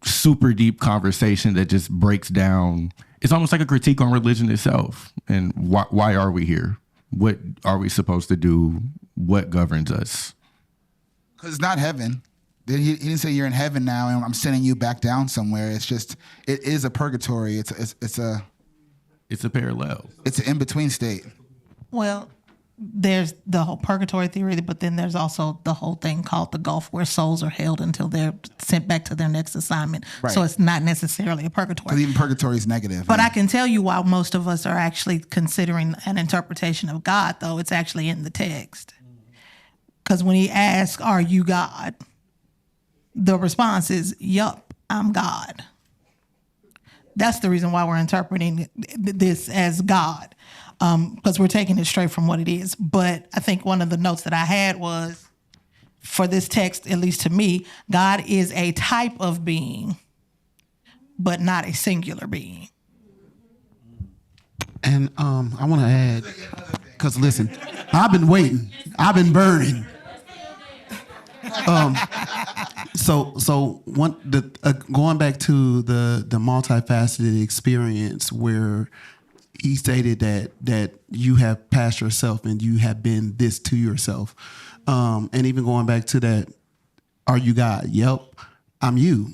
Speaker 18: super deep conversation that just breaks down. It's almost like a critique on religion itself. And why are we here? What are we supposed to do? What governs us?
Speaker 2: Because it's not heaven. He didn't say you're in heaven now and I'm sending you back down somewhere. It's just, it is a purgatory. It's
Speaker 18: a parallel.
Speaker 2: It's an in-between state.
Speaker 10: Well, there's the whole purgatory theory, but then there's also the whole thing called the Gulf, where souls are held until they're sent back to their next assignment.
Speaker 2: Right.
Speaker 10: So it's not necessarily a purgatory.
Speaker 2: Because even purgatory is negative.
Speaker 10: But I can tell you why most of us are actually considering an interpretation of God, though. It's actually in the text. Because when he asks, are you God? The response is, yup, I'm God. That's the reason why we're interpreting this as God, because we're taking it straight from what it is. But I think one of the notes that I had was, for this text, at least to me, God is a type of being, but not a singular being.
Speaker 5: And I want to add, because listen, I've been waiting, I've been burning. So going back to the multifaceted experience where he stated that you have passed yourself and you have been this to yourself, and even going back to that, are you God? Yep, I'm you.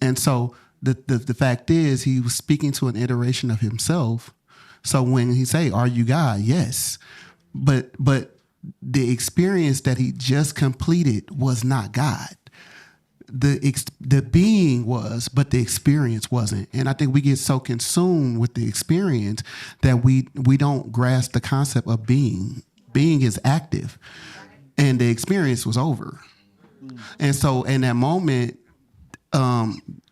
Speaker 5: And so the fact is, he was speaking to an iteration of himself. So when he say, "Are you God?" Yes, but the experience that he just completed was not God. The being was, but the experience wasn't. And I think we get so consumed with the experience that we don't grasp the concept of being. Being is active, and the experience was over. And so in that moment,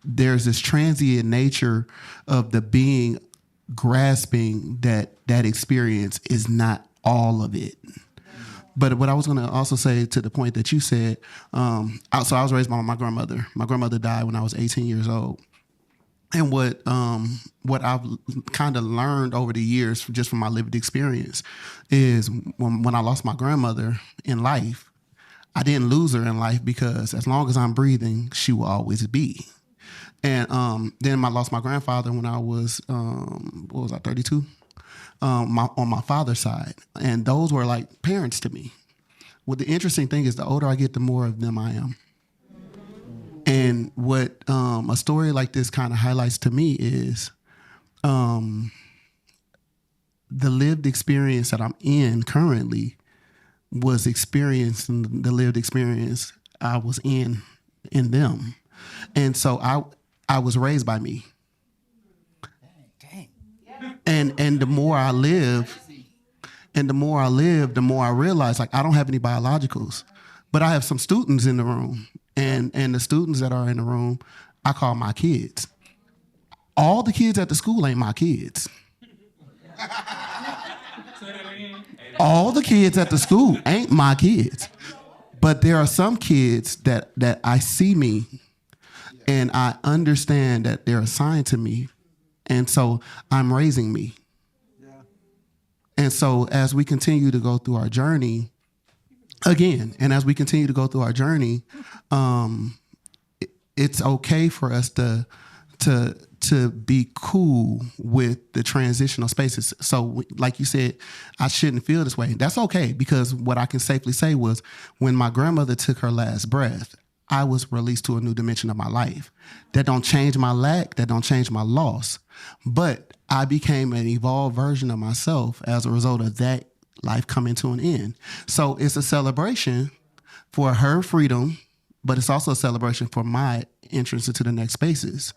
Speaker 5: there's this transient nature of the being grasping that experience is not all of it. But what I was going to also say, to the point that you said, so I was raised by my grandmother. My grandmother died when I was 18 years old. And what I've kind of learned over the years, just from my lived experience, is when I lost my grandmother in life, I didn't lose her in life, because as long as I'm breathing, she will always be. And then I lost my grandfather when I was, 32? On my father's side. And those were like parents to me. Well, the interesting thing is, the older I get, the more of them I am. And what a story like this kind of highlights to me is the lived experience that I'm in currently was experiencing the lived experience I was in them. And so I was raised by me. And the more I live, the more I realize, like, I don't have any biologicals, but I have some students in the room, and the students that are in the room, I call my kids. All the kids at the school ain't my kids. All the kids at the school ain't my kids, but there are some kids that I see me, and I understand that they're assigned to me. And so I'm raising me. Yeah. And so as we continue to go through our journey, it's okay for us to be cool with the transitional spaces. So like you said, I shouldn't feel this way. That's okay, because what I can safely say was, when my grandmother took her last breath, I was released to a new dimension of my life. That don't change my lack, that don't change my loss. But I became an evolved version of myself as a result of that life coming to an end. So it's a celebration for her freedom, but it's also a celebration for my entrance into the next spaces.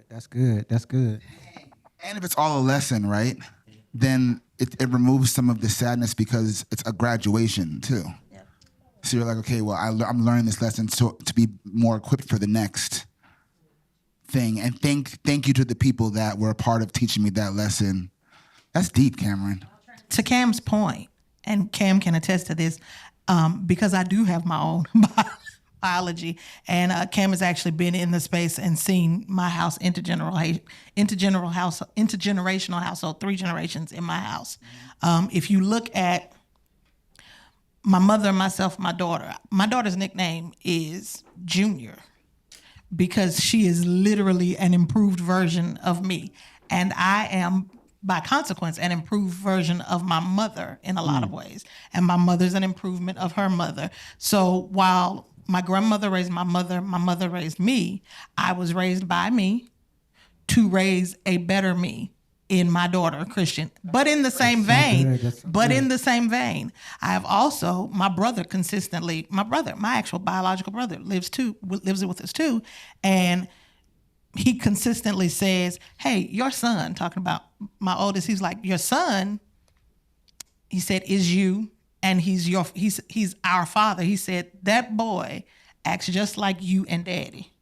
Speaker 3: That's good. That's good.
Speaker 2: And if it's all a lesson, right, then it removes some of the sadness, because it's a graduation too. So you're like, okay, well, I'm learning this lesson to be more equipped for the next thing. And thank you to the people that were a part of teaching me that lesson. That's deep, Cameron.
Speaker 10: To Cam's point, and Cam can attest to this, because I do have my own biology, and Cam has actually been in the space and seen my house, intergenerational household, 3 generations in my house. If you look at my mother, myself, my daughter's nickname is Junior, because she is literally an improved version of me. And I am, by consequence, an improved version of my mother in a lot of ways. And my mother's an improvement of her mother. So while my grandmother raised my mother raised me, I was raised by me to raise a better me in my daughter, Christian. But in the same vein, I have also, my actual biological brother lives with us too. And he consistently says, hey, your son, talking about my oldest, he's like, your son, he said, is you, and he's our father. He said, that boy acts just like you and daddy.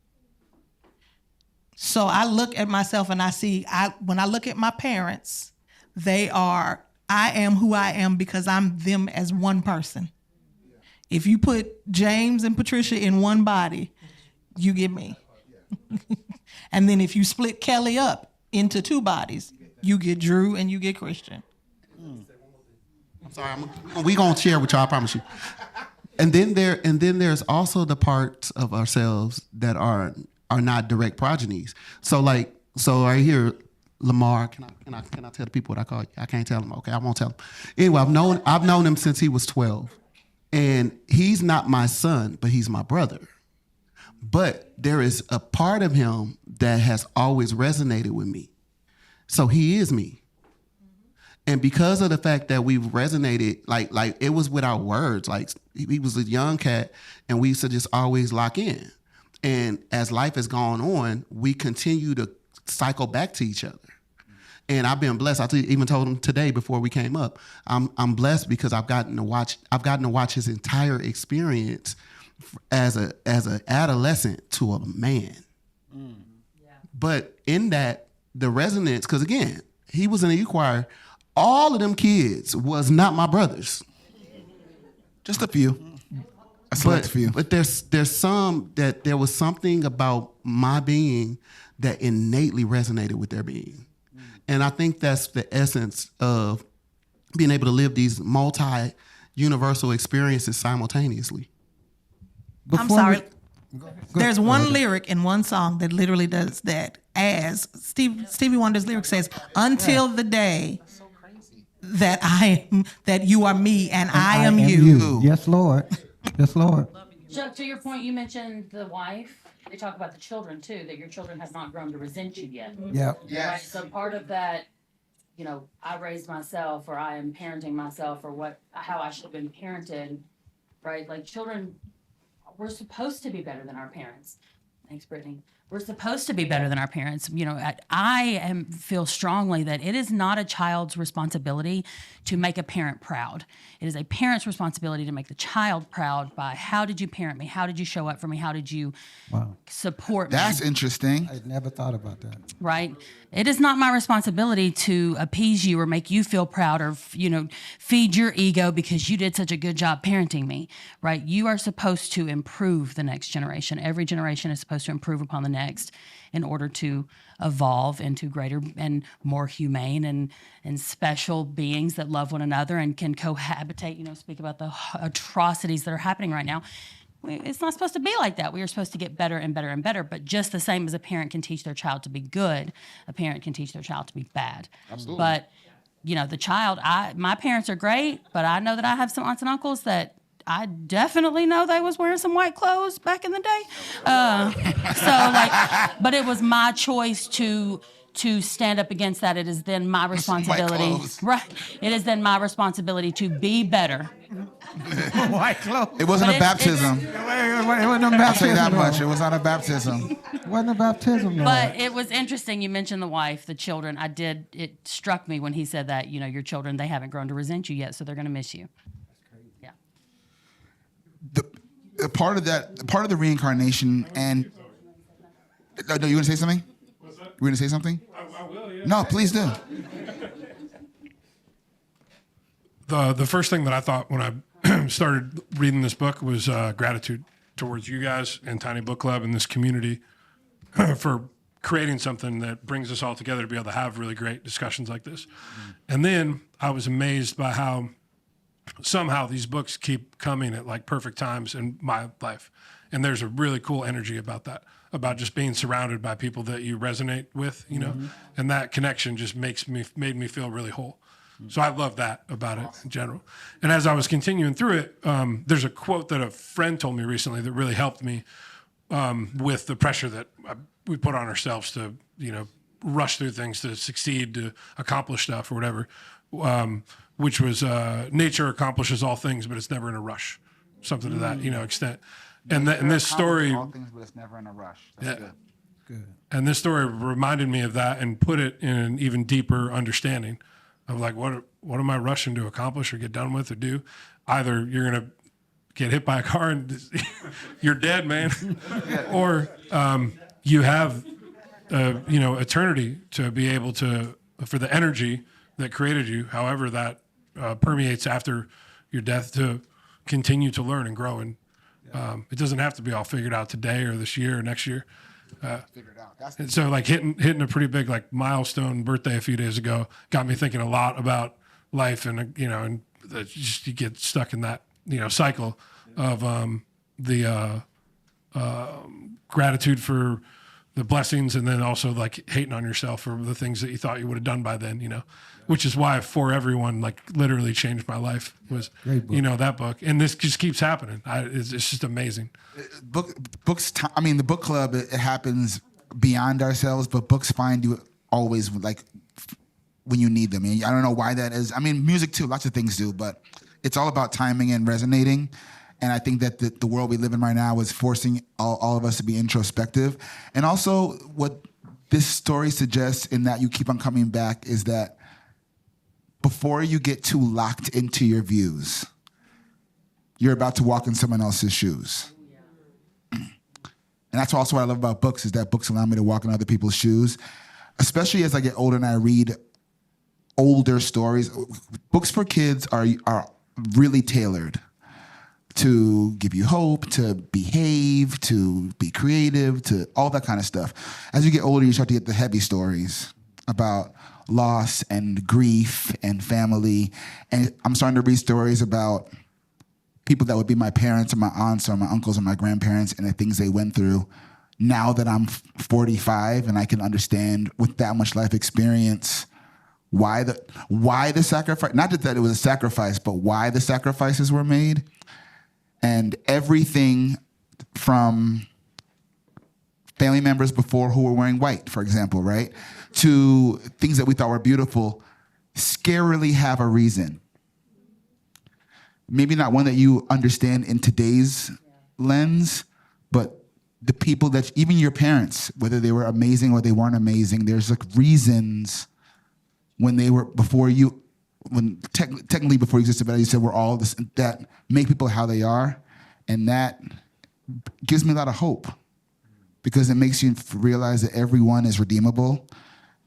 Speaker 10: So I look at myself and I see, when I look at my parents, I am who I am because I'm them as one person. If you put James and Patricia in one body, you get me. And then if you split Kelly up into two bodies, you get Drew and you get Christian.
Speaker 5: I'm sorry, we gonna share with y'all, I promise you. And then there's also the parts of ourselves that are not direct progenies. So right here, Lamar, can I tell the people what I call you? I can't tell them. Okay, I won't tell them. Anyway, I've known him since he was 12. And he's not my son, but he's my brother. But there is a part of him that has always resonated with me. So he is me. And because of the fact that we've resonated, like it was without words. Like he was a young cat and we used to just always lock in. And as life has gone on, we continue to cycle back to each other. And I've been blessed. Even told him today before we came up, I'm blessed because I've gotten to watch his entire experience as an adolescent to a man. But in that, the resonance, because again, he was in the youth choir. All of them kids was not my brothers.
Speaker 2: Just a few. A select few.
Speaker 5: But there's some that there was something about my being that innately resonated with their being. And I think that's the essence of being able to live these multi-universal experiences simultaneously.
Speaker 10: I'm sorry. There's one lyric in one song that literally does that. As Stevie Wonder's lyric says, "Until the day that you are me and I am you."
Speaker 3: Yes, Lord. Yes, Lord.
Speaker 9: Chuck, to your point, you mentioned the wife. They talk about the children too, that your children have not grown to resent you yet.
Speaker 3: Yeah.
Speaker 9: Yes. Right? So part of that, I raised myself, or I am parenting myself, or how I should have been parented, right? Like children, we're supposed to be better than our parents. Thanks, Brittany. We're supposed to be better than our parents. I feel strongly that it is not a child's responsibility to make a parent proud. It is a parent's responsibility to make the child proud by how did you parent me? How did you show up for me? How did you support me?
Speaker 2: That's interesting.
Speaker 3: I never thought about that.
Speaker 9: Right? It is not my responsibility to appease you or make you feel proud or, feed your ego because you did such a good job parenting me, right? You are supposed to improve the next generation. Every generation is supposed to improve upon the next in order to evolve into greater and more humane and special beings that love one another and can cohabitate, speak about the atrocities that are happening right now. It's not supposed to be like that. We are supposed to get better and better and better. But just the same as a parent can teach their child to be good, a parent can teach their child to be bad.
Speaker 2: Absolutely.
Speaker 9: But, the child, my parents are great, but I know that I have some aunts and uncles that I definitely know they was wearing some white clothes back in the day. But it was my choice to stand up against that. It is then my responsibility. Right. It is then my responsibility to be better.
Speaker 3: White clothes.
Speaker 2: It wasn't a baptism.
Speaker 3: It wasn't a baptism.
Speaker 2: I'll say that much. It was not a baptism.
Speaker 3: It wasn't a baptism. No.
Speaker 9: But it was interesting. You mentioned the wife, the children. It struck me when he said that, your children, they haven't grown to resent you yet, so they're going to miss you. Yeah.
Speaker 2: The part of the reincarnation and... No, you want to say something? What's that? You want to say something?
Speaker 19: I will, yeah.
Speaker 2: No, please do.
Speaker 19: The first thing that I thought when I started reading this book was gratitude towards you guys and Tiny Book Club and this community for creating something that brings us all together to be able to have really great discussions like this. And then I was amazed by how somehow these books keep coming at like perfect times in my life. And there's a really cool energy about that, about just being surrounded by people that you resonate with, and that connection just made me feel really whole. So I love that about it in general. And as I was continuing through it, there's a quote that a friend told me recently that really helped me with the pressure that we put on ourselves to, rush through things, to succeed, to accomplish stuff or whatever, which was nature accomplishes all things, but it's never in a rush, something to that, extent. And this story,
Speaker 2: all things, but it's never in a rush. That's good.
Speaker 19: And this story reminded me of that and put it in an even deeper understanding of like, what am I rushing to accomplish or get done with or do? Either you're going to get hit by a car and you're dead, man, or you have eternity to be able to, for the energy that created you, however that permeates after your death, to continue to learn and grow. And it doesn't have to be all figured out today or this year or next year. And so like hitting a pretty big like milestone birthday a few days ago got me thinking a lot about life, and and just you get stuck in that cycle of the gratitude for the blessings, and then also like hating on yourself for the things that you thought you would have done by then, which is why For Everyone like literally changed my life, was that book, and this just keeps happening. It's just amazing.
Speaker 2: Books. I mean, the book club, it happens beyond ourselves, but books find you always like when you need them. And I don't know why that is. I mean, music too, lots of things do, but it's all about timing and resonating. And I think that the world we live in right now is forcing all of us to be introspective. And also what this story suggests, in that you keep on coming back, is that before you get too locked into your views, you're about to walk in someone else's shoes. And that's also what I love about books, is that books allow me to walk in other people's shoes, especially as I get older and I read older stories. Books for kids are really tailored to give you hope, to behave, to be creative, to all that kind of stuff. As you get older, you start to get the heavy stories about loss and grief and family. And I'm starting to read stories about people that would be my parents or my aunts or my uncles or my grandparents and the things they went through. Now that I'm 45 and I can understand with that much life experience why the sacrifice, not that it was a sacrifice, but why the sacrifices were made. And everything from family members before who were wearing white, for example, right? To things that we thought were beautiful, scarily have a reason. Maybe not one that you understand in today's lens, but the people that, even your parents, whether they were amazing or they weren't amazing, there's like reasons when they were before you, when technically before you existed, but as you said, we're all this, that make people how they are. And that gives me a lot of hope, because it makes you realize that everyone is redeemable.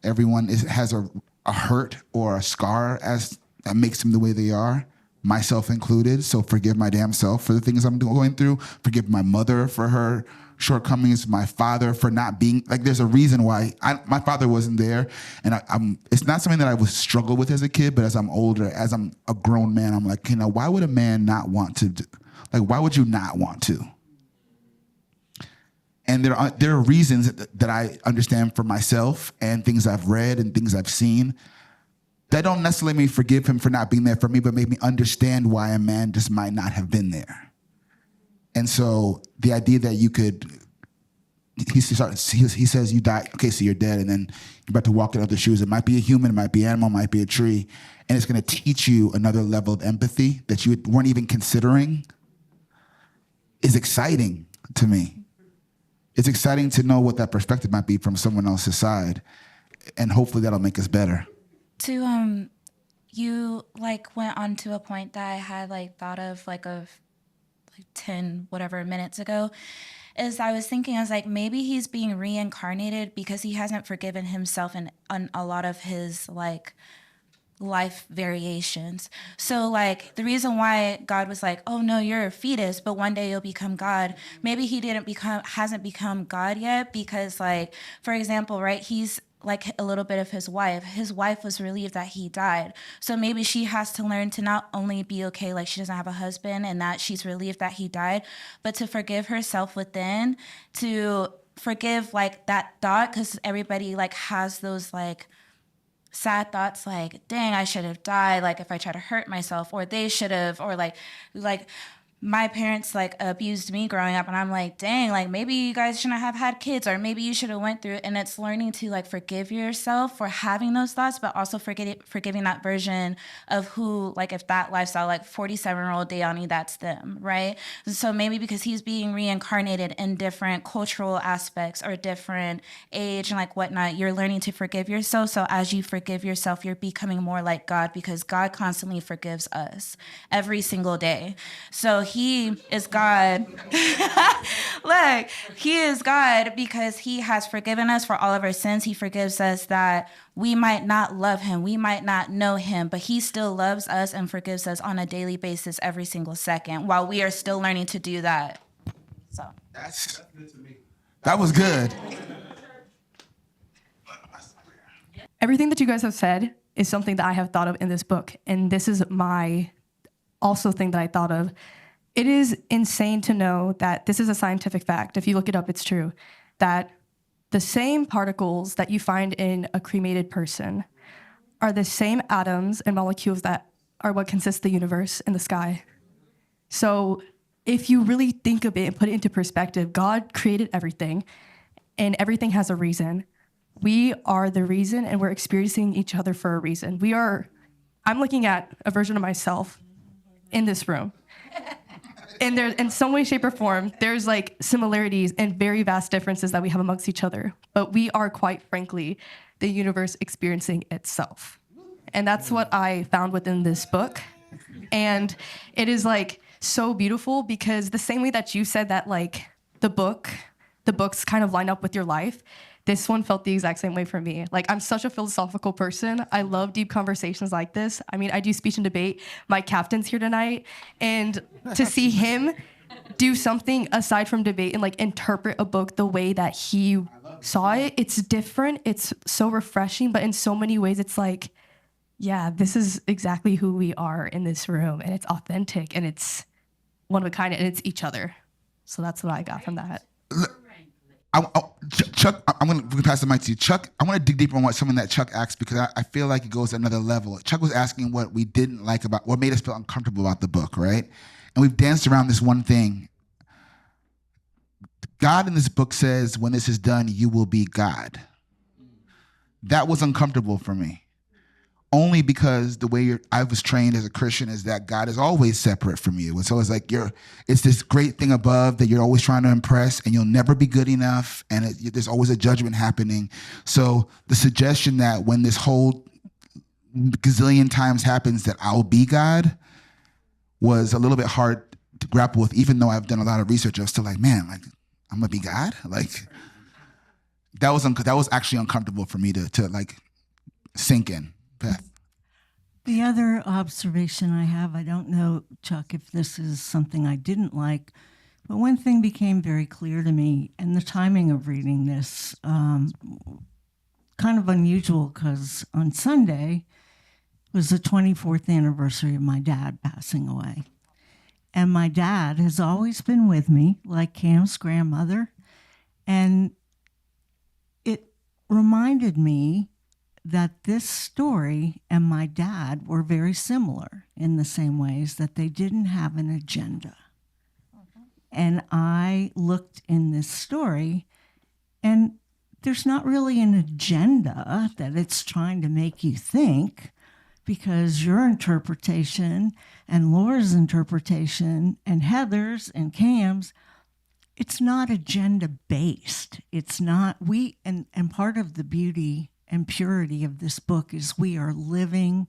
Speaker 2: Everyone has a hurt or a scar that makes them the way they are, myself included. So forgive my damn self for the things I'm going through. Forgive my mother for her shortcomings, my father for not being, like, there's a reason why my father wasn't there. And it's not something that I would struggle with as a kid, but as I'm older, as I'm a grown man, I'm like, why would a man not want to, why would you not want to? And there are reasons that I understand for myself, and things I've read and things I've seen, that don't necessarily make me forgive him for not being there for me, but make me understand why a man just might not have been there. And so the idea that you could, he says you die, okay, so you're dead, and then you're about to walk in other shoes. It might be a human, it might be an animal, it might be a tree, and it's going to teach you another level of empathy that you weren't even considering, is exciting to me. It's exciting to know what that perspective might be from someone else's side, and hopefully that'll make us better.
Speaker 7: You went on to a point that I had thought of like 10 whatever minutes ago, is I was thinking, I was like, maybe he's being reincarnated because he hasn't forgiven himself in a lot of his life variations. So the reason why God was like, oh no, you're a fetus, but one day you'll become God. Maybe he hasn't become God yet because for example, right, he's a little bit of his wife. His wife was relieved that he died. So maybe she has to learn to not only be okay, she doesn't have a husband and that she's relieved that he died, but to forgive herself within, to forgive that thought, because everybody has those sad thoughts dang, I should have died, if I try to hurt myself, or they should have, or my parents abused me growing up, and I'm like, dang, maybe you guys shouldn't have had kids, or maybe you should have went through it. And it's learning to forgive yourself for having those thoughts, but also forgiving that version of who, if that lifestyle, 47-year-old Dayani, that's them, right? So maybe because he's being reincarnated in different cultural aspects or different age and whatnot, you're learning to forgive yourself. So as you forgive yourself, you're becoming more like God, because God constantly forgives us every single day. So he is God. Look, he is God because he has forgiven us for all of our sins. He forgives us that we might not love him, we might not know him, but he still loves us and forgives us on a daily basis every single second while we are still learning to do that. So
Speaker 2: that was good.
Speaker 1: Everything that you guys have said is something that I have thought of in this book. And this is my also thing that I thought of. It is insane to know that this is a scientific fact. If you look it up, it's true. That the same particles that you find in a cremated person are the same atoms and molecules that are what consists the universe and the sky. So if you really think of it and put it into perspective, God created everything and everything has a reason. We are the reason and we're experiencing each other for a reason. I'm looking at a version of myself in this room. And there, in some way, shape, or form, there's like similarities and very vast differences that we have amongst each other. But we are, quite frankly, the universe experiencing itself. And that's what I found within this book. And it is like so beautiful because the same way that you said that like the books kind of line up with your life, this one felt the exact same way for me. Like, I'm such a philosophical person. I love deep conversations like this. I mean, I do speech and debate. My captain's here tonight. And to see him do something aside from debate and like interpret a book the way that he saw it, it's different. It's so refreshing. But in so many ways, it's like, yeah, this is exactly who we are in this room. And it's authentic and it's one of a kind and it's each other. So that's what I got from that.
Speaker 2: Chuck, I'm going to pass the mic to you. Chuck, I want to dig deeper on something that Chuck asked because I feel like it goes to another level. Chuck was asking what we didn't like about, what made us feel uncomfortable about the book, right? And we've danced around this one thing. God in this book says, when this is done, you will be God. That was uncomfortable for me. Only because the way I was trained as a Christian is that God is always separate from you. And so it's like it's this great thing above that you're always trying to impress and you'll never be good enough. And there's always a judgment happening. So the suggestion that when this whole gazillion times happens that I'll be God was a little bit hard to grapple with, even though I've done a lot of research. I was still like, man, like I'm gonna be God? Like that was actually uncomfortable for me to like sink in. Beth.
Speaker 8: The other observation I have, I don't know, Chuck, if this is something I didn't like, but one thing became very clear to me, and the timing of reading this, kind of unusual because on Sunday was the 24th anniversary of my dad passing away. And my dad has always been with me, like Cam's grandmother, and it reminded me that this story and my dad were very similar in the same ways that they didn't have an agenda. And I looked in this story, and there's not really an agenda that it's trying to make you think, because your interpretation and Laura's interpretation and Heather's and Cam's, it's not agenda-based. It's not, and part of the beauty and purity of this book is we are living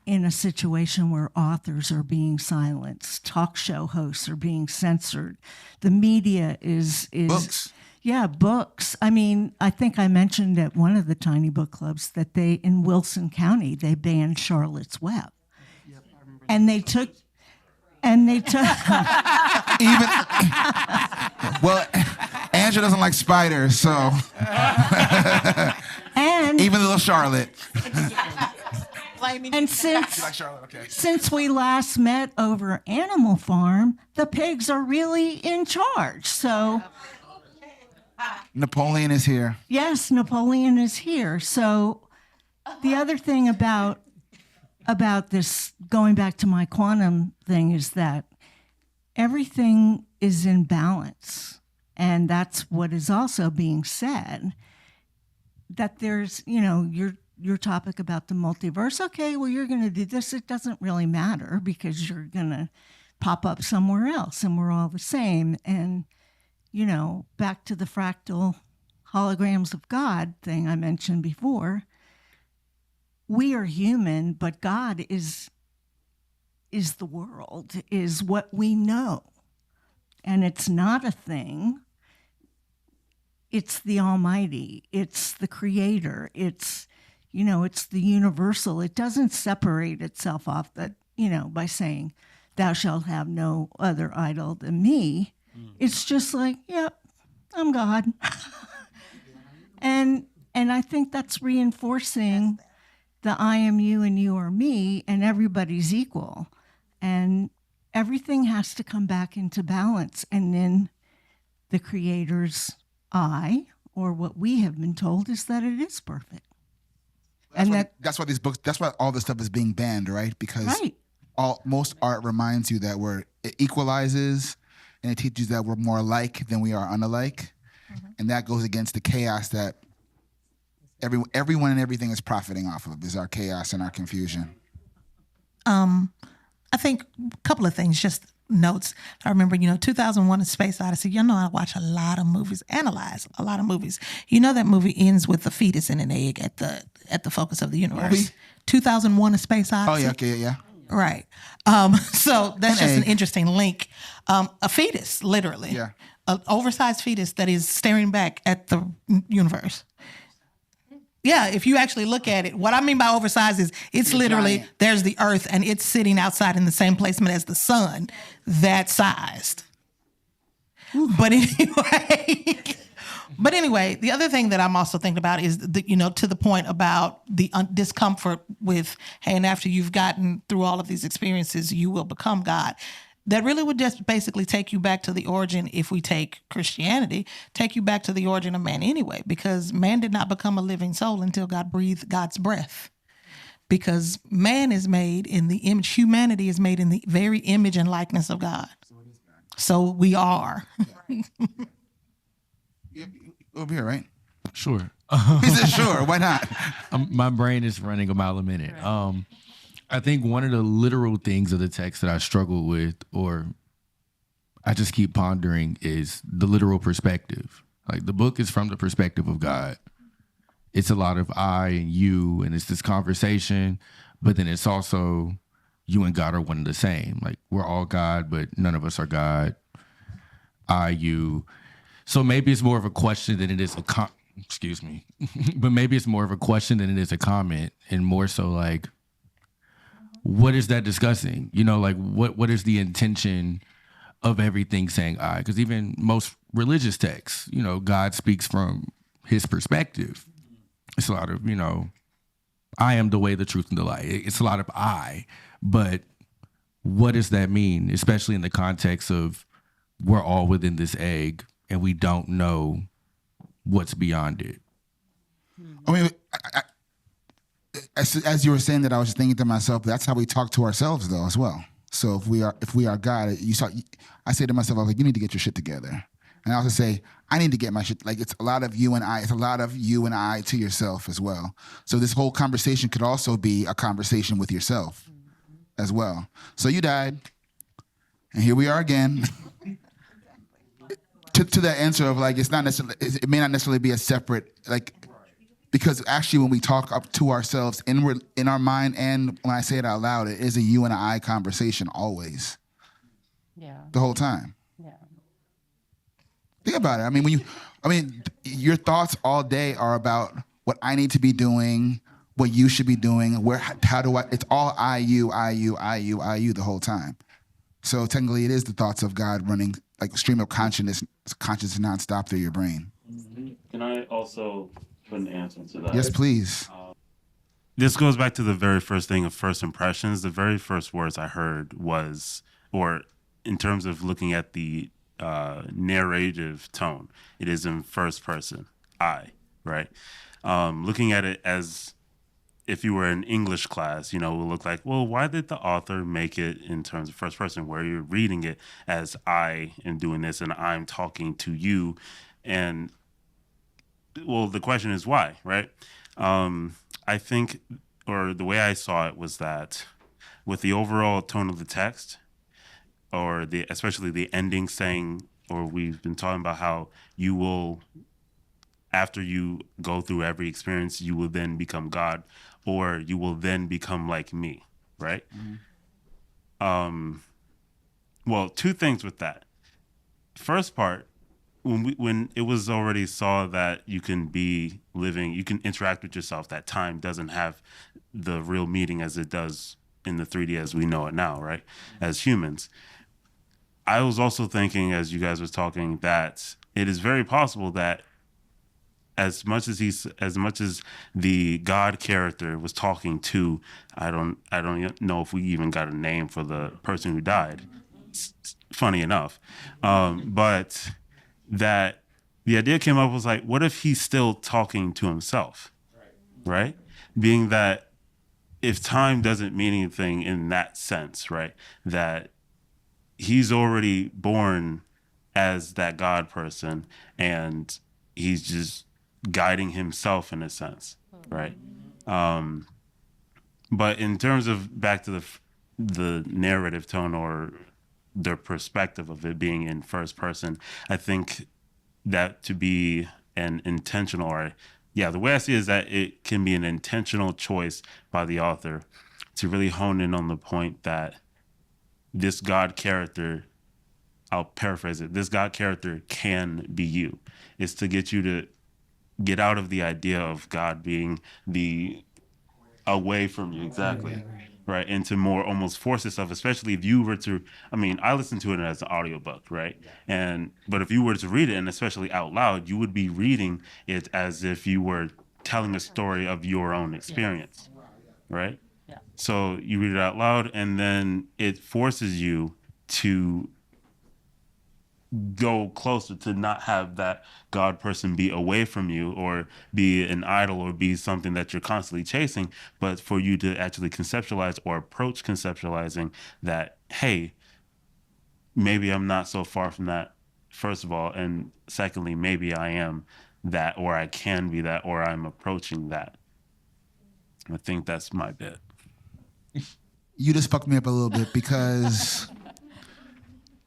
Speaker 8: in a situation where authors are being silenced, talk show hosts are being censored, the media is
Speaker 2: books.
Speaker 8: Yeah, books. I mean, I think I mentioned at one of the tiny book clubs that in Wilson County they banned Charlotte's Web, and they took even
Speaker 2: well, Angela doesn't like spiders, so
Speaker 8: and
Speaker 2: even little Charlotte.
Speaker 8: And since we last met over Animal Farm, the pigs are really in charge. So
Speaker 2: Napoleon is here.
Speaker 8: yes, Napoleon is here. So the other thing about this, going back to my quantum thing, is that everything is in balance. And that's what is also being said, that there's, your topic about the multiverse. Okay, well, you're going to do this. It doesn't really matter because you're going to pop up somewhere else and we're all the same. And, back to the fractal holograms of God thing I mentioned before, we are human, but God is is the world, is what we know. And it's not a thing. It's the Almighty. It's the Creator. It's, it's the universal. It doesn't separate itself off that, by saying, thou shalt have no other idol than me. It's just like, yep, I'm God. and I think that's reinforcing the I am you and you are me, and everybody's equal. And everything has to come back into balance. And then the Creator's I, or what we have been told, is that it is perfect.
Speaker 2: That's why these books, that's why all this stuff is being banned, right? Because most art reminds you that it equalizes, and it teaches that we're more alike than we are unalike. And that goes against the chaos that everyone and everything is profiting off of, is our chaos and our confusion.
Speaker 10: I think a couple of things, just notes. I remember, 2001: A Space Odyssey. You know, I watch a lot of movies, analyze a lot of movies. That movie ends with the fetus in an egg at the focus of the universe.
Speaker 2: Movie?
Speaker 10: 2001: A Space Odyssey.
Speaker 2: Oh, yeah, okay, yeah.
Speaker 10: Right. So that's just an interesting link. A fetus, literally.
Speaker 2: Yeah.
Speaker 10: An oversized fetus that is staring back at the universe. Yeah, if you actually look at it, what I mean by oversized is it's literally, giant. There's the Earth and it's sitting outside in the same placement as the sun, that sized. But anyway, the other thing that I'm also thinking about is, to the point about the discomfort with, hey, and after you've gotten through all of these experiences, you will become God. That really would just basically take you back to the origin, if we take Christianity, take you back to the origin of man anyway, because man did not become a living soul until God breathed God's breath. Because man is made in the image, humanity is made in the very image and likeness of God. So we are.
Speaker 2: Over here, right?
Speaker 18: Sure.
Speaker 2: He said sure, why not?
Speaker 18: My brain is running a mile a minute. I think one of the literal things of the text that I struggle with, or I just keep pondering, is the literal perspective. Like, the book is from the perspective of God. It's a lot of I and you, and it's this conversation, but then it's also you and God are one and the same. Like, we're all God, but none of us are God. I, you. So maybe it's more of a question than it is excuse me. But maybe it's more of a question than it is a comment, and more so like, what is that discussing? Like, what is the intention of everything saying I? Because even most religious texts, God speaks from his perspective. It's a lot of, I am the way, the truth, and the light. It's a lot of I. But what does that mean? Especially in the context of we're all within this egg and we don't know what's beyond it.
Speaker 2: I mean, as you were saying that, I was just thinking to myself, that's how we talk to ourselves, though, as well. So if we are God, I say to myself, I was like, you need to get your shit together. And I also say, I need to get my shit. Like, it's a lot of you and I. It's a lot of you and I to yourself as well. So this whole conversation could also be a conversation with yourself as well. So you died, and here we are again. to that answer of, like, it may not necessarily be a separate, like, because actually when we talk up to ourselves in our mind, and when I say it out loud, it is a you and I conversation always.
Speaker 17: Yeah.
Speaker 2: The whole time.
Speaker 17: Yeah.
Speaker 2: Think about it. Your thoughts all day are about what I need to be doing, what you should be doing, it's all I, you the whole time. So technically it is the thoughts of God running like a stream of consciousness nonstop through your brain.
Speaker 20: Can I also put an answer to that?
Speaker 2: Yes, please.
Speaker 20: This goes back to the very first thing of first impressions. The very first words I heard was, or in terms of looking at the narrative tone, it is in first person, I, right? Looking at it as if you were in English class, it would look like, well, why did the author make it in terms of first person, where you're reading it as I am doing this and I'm talking to you? And, well, the question is why, right? I think, or the way I saw it was that with the overall tone of the text, or especially the ending saying, or we've been talking about how you will, after you go through every experience, you will then become God, or you will then become like me, right? well, two things with that. First part, when it was already saw that you can be living, you can interact with yourself, that time doesn't have the real meaning as it does in the 3D as we know it now, right? As humans. I was also thinking, as you guys was talking, that it is very possible that as much as the God character was talking to, I don't know if we even got a name for the person who died. It's funny enough, but that the idea came up was like, what if he's still talking to himself, right? Being that if time doesn't mean anything in that sense, right? That he's already born as that God person, and he's just guiding himself in a sense, right? But in terms of back to the narrative tone or the perspective of it being in first person, I think that to be an intentional, or the way I see it is that it can be an intentional choice by the author to really hone in on the point that this God character, I'll paraphrase it, this God character can be you. It's to get you to get out of the idea of God being the away from you, exactly, right? And to more almost force yourself, especially if you were to, I mean, I listen to it as an audiobook, right? But if you were to read it, and especially out loud, you would be reading it as if you were telling a story of your own experience, right? Yeah. So you read it out loud, and then it forces you to go closer, to not have that God person be away from you or be an idol or be something that you're constantly chasing, but for you to actually conceptualize or approach conceptualizing that, hey, maybe I'm not so far from that, first of all, and secondly, maybe I am that, or I can be that, or I'm approaching that. I think that's my bit.
Speaker 2: You just fucked me up a little bit because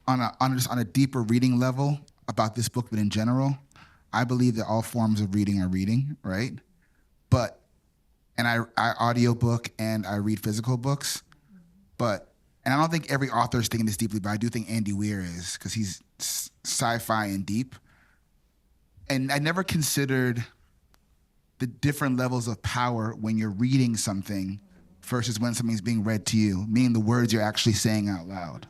Speaker 2: on a deeper reading level about this book, but in general, I believe that all forms of reading are reading, right? And I audiobook and I read physical books, and I don't think every author is thinking this deeply, but I do think Andy Weir is, because he's sci-fi and deep. And I never considered the different levels of power when you're reading something versus when something's being read to you, meaning the words you're actually saying out loud.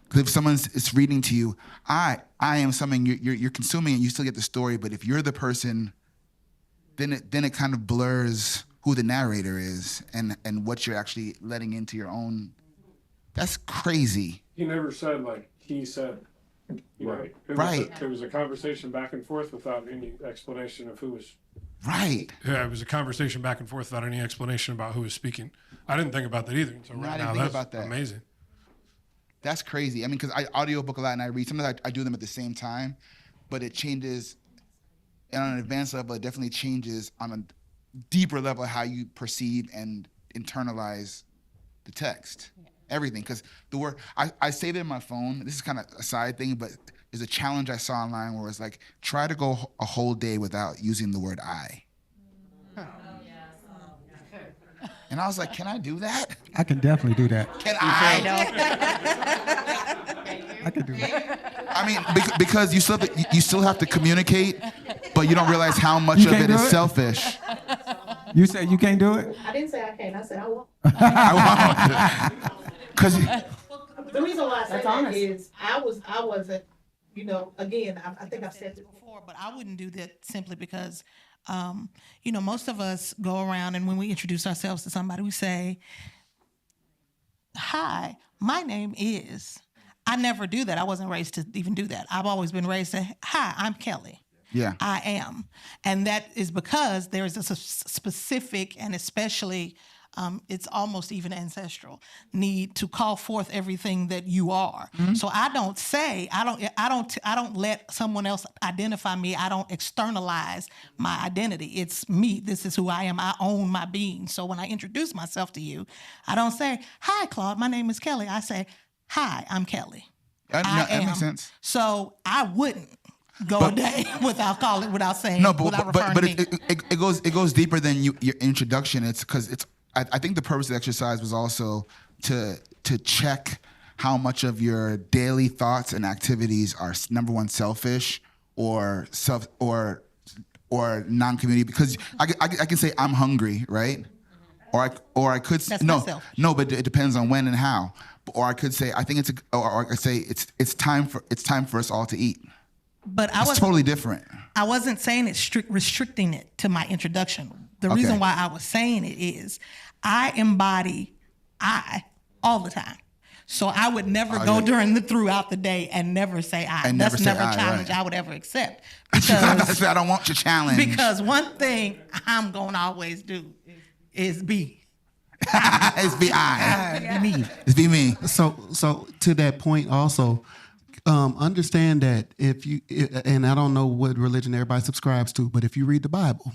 Speaker 2: Because if someone's reading to you, I am something you're consuming, and you still get the story. But if you're the person, then it kind of blurs who the narrator is and what you're actually letting into your own. That's crazy.
Speaker 19: He never said like he said.
Speaker 2: Right.
Speaker 19: It was a conversation back and forth without any explanation of who was.
Speaker 2: Right.
Speaker 19: Yeah, it was a conversation back and forth without any explanation about who was speaking. I didn't think about that either. So right now, that's amazing.
Speaker 2: That's crazy. I mean, because I audiobook a lot and I read. Sometimes I do them at the same time, but it changes. And on an advanced level, it definitely changes on a deeper level how you perceive and internalize the text. Yeah. Everything. Because the word, I save it in my phone. This is kind of a side thing, but there's a challenge I saw online where it's like, try to go a whole day without using the word I. And I was like, can I do that?
Speaker 3: I can definitely do that.
Speaker 2: Can I? I can do that. I mean, because you still have to communicate, but you don't realize how much of it is selfish.
Speaker 3: You said you can't do it?
Speaker 15: I didn't say I can't. I said I won't.
Speaker 2: I won't. Because
Speaker 15: the reason why I said that is I wasn't, again, I think I've said it
Speaker 6: before, but I wouldn't do that simply because most of us go around, and when we introduce ourselves to somebody, we say, "Hi, my name is." I never do that. I wasn't raised to even do that. I've always been raised to, "Hi, I'm Kelly."
Speaker 2: Yeah.
Speaker 6: I am. And that is because there is a specific, and especially it's almost even ancestral need to call forth everything that you are. Mm-hmm. So I don't let someone else identify me. I don't externalize my identity. It's me. This is who I am. I own my being. So when I introduce myself to you, I don't say, "Hi, Claude, my name is Kelly." I say, "Hi, I'm Kelly."
Speaker 2: That makes sense.
Speaker 6: So I wouldn't go a day without saying.
Speaker 2: No, but it goes deeper than your introduction. It's because I think the purpose of the exercise was also to to check how much of your daily thoughts and activities are number one selfish or non-community, because I can say I'm hungry, right? Or I could
Speaker 10: That's
Speaker 2: no
Speaker 10: myself.
Speaker 2: no, but it depends on when and how. Or I could say I think or I could say it's time for us all to eat.
Speaker 10: But
Speaker 2: It's totally different.
Speaker 10: I wasn't saying it restricting it to my introduction. The
Speaker 2: Okay.
Speaker 10: reason why I was saying it is I embody I all the time. So I would never go throughout the day and never say I.
Speaker 2: And
Speaker 10: That's
Speaker 2: never say
Speaker 10: never a
Speaker 2: I,
Speaker 10: challenge
Speaker 2: right.
Speaker 10: I would ever accept.
Speaker 2: I don't want your challenge.
Speaker 10: Because one thing I'm gonna always do is be.
Speaker 2: It's be I.
Speaker 10: Be me.
Speaker 2: It's be me.
Speaker 5: So to that point also, understand that and I don't know what religion everybody subscribes to, but if you read the Bible,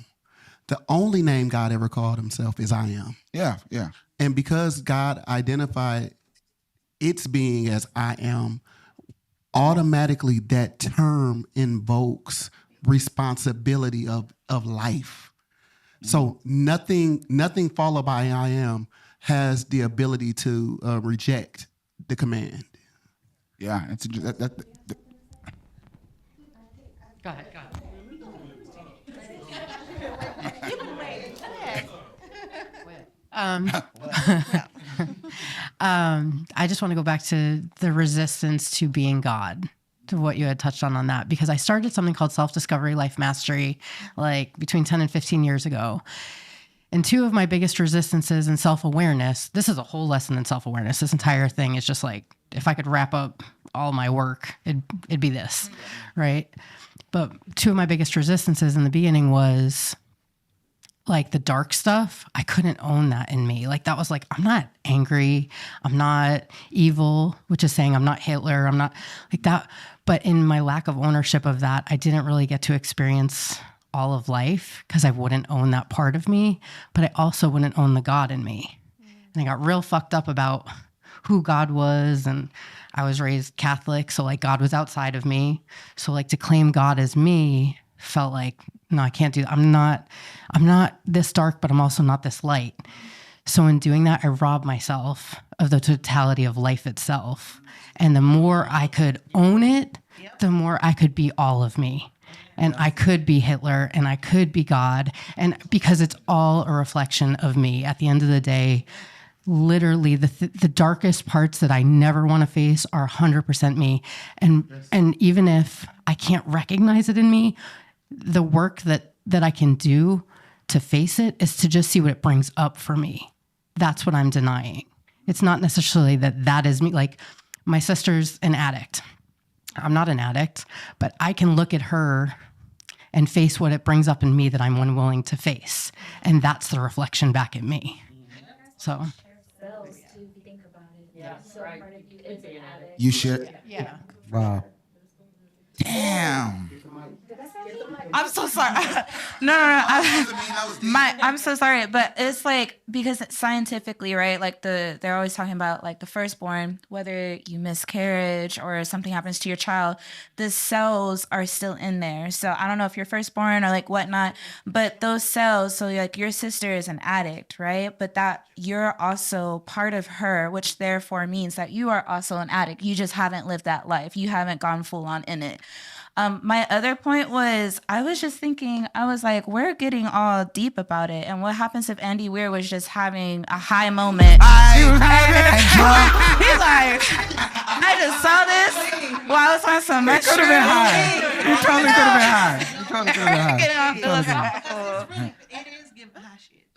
Speaker 5: the only name God ever called himself is I am.
Speaker 2: Yeah, yeah.
Speaker 5: And because God identified its being as I am, automatically that term invokes responsibility of life. So nothing followed by I am has the ability to reject the command.
Speaker 2: Yeah, it's
Speaker 17: Go ahead. I just want to go back to the resistance to being God, to what you had touched on that, because I started something called Self-Discovery Life Mastery like between 10 and 15 years ago. And two of my biggest resistances in self-awareness, this is a whole lesson in self-awareness. This entire thing is just like, if I could wrap up all my work, it'd be this, right? But two of my biggest resistances in the beginning was like the dark stuff. I couldn't own that in me. Like that was like, I'm not angry. I'm not evil, which is saying I'm not Hitler. I'm not like that. But in my lack of ownership of that, I didn't really get to experience all of life because I wouldn't own that part of me, but I also wouldn't own the God in me. And I got real fucked up about who God was. And I was raised Catholic. So like God was outside of me. So like to claim God as me felt like, no, I can't do that. I'm not this dark, but I'm also not this light. So in doing that, I robbed myself of the totality of life itself. And the more I could own it, the more I could be all of me. And I could be Hitler and I could be God. And because it's all a reflection of me at the end of the day, literally the darkest parts that I never want to face are 100% me. And even if I can't recognize it in me, the work that I can do to face it is to just see what it brings up for me. That's what I'm denying. It's not necessarily that is me. Like my sister's an addict. I'm not an addict, but I can look at her and face what it brings up in me that I'm unwilling to face. And that's the reflection back at me. So.
Speaker 2: You share.
Speaker 7: Yeah.
Speaker 3: Wow.
Speaker 2: Damn.
Speaker 7: I'm so sorry. No. I'm so sorry, but it's like because scientifically, right? Like they're always talking about like the firstborn, whether you miscarriage or something happens to your child, the cells are still in there. So I don't know if you're firstborn or like whatnot, but those cells. So like your sister is an addict, right? But that you're also part of her, which therefore means that you are also an addict. You just haven't lived that life. You haven't gone full on in it. My other point was, I was just thinking, I was like, we're getting all deep about it. And what happens if Andy Weir was just having a high moment? He's like, I just saw this while I was on some
Speaker 3: It could have been high. You totally could have been high. You totally could have been
Speaker 7: Getting
Speaker 3: high.
Speaker 7: off philosophical.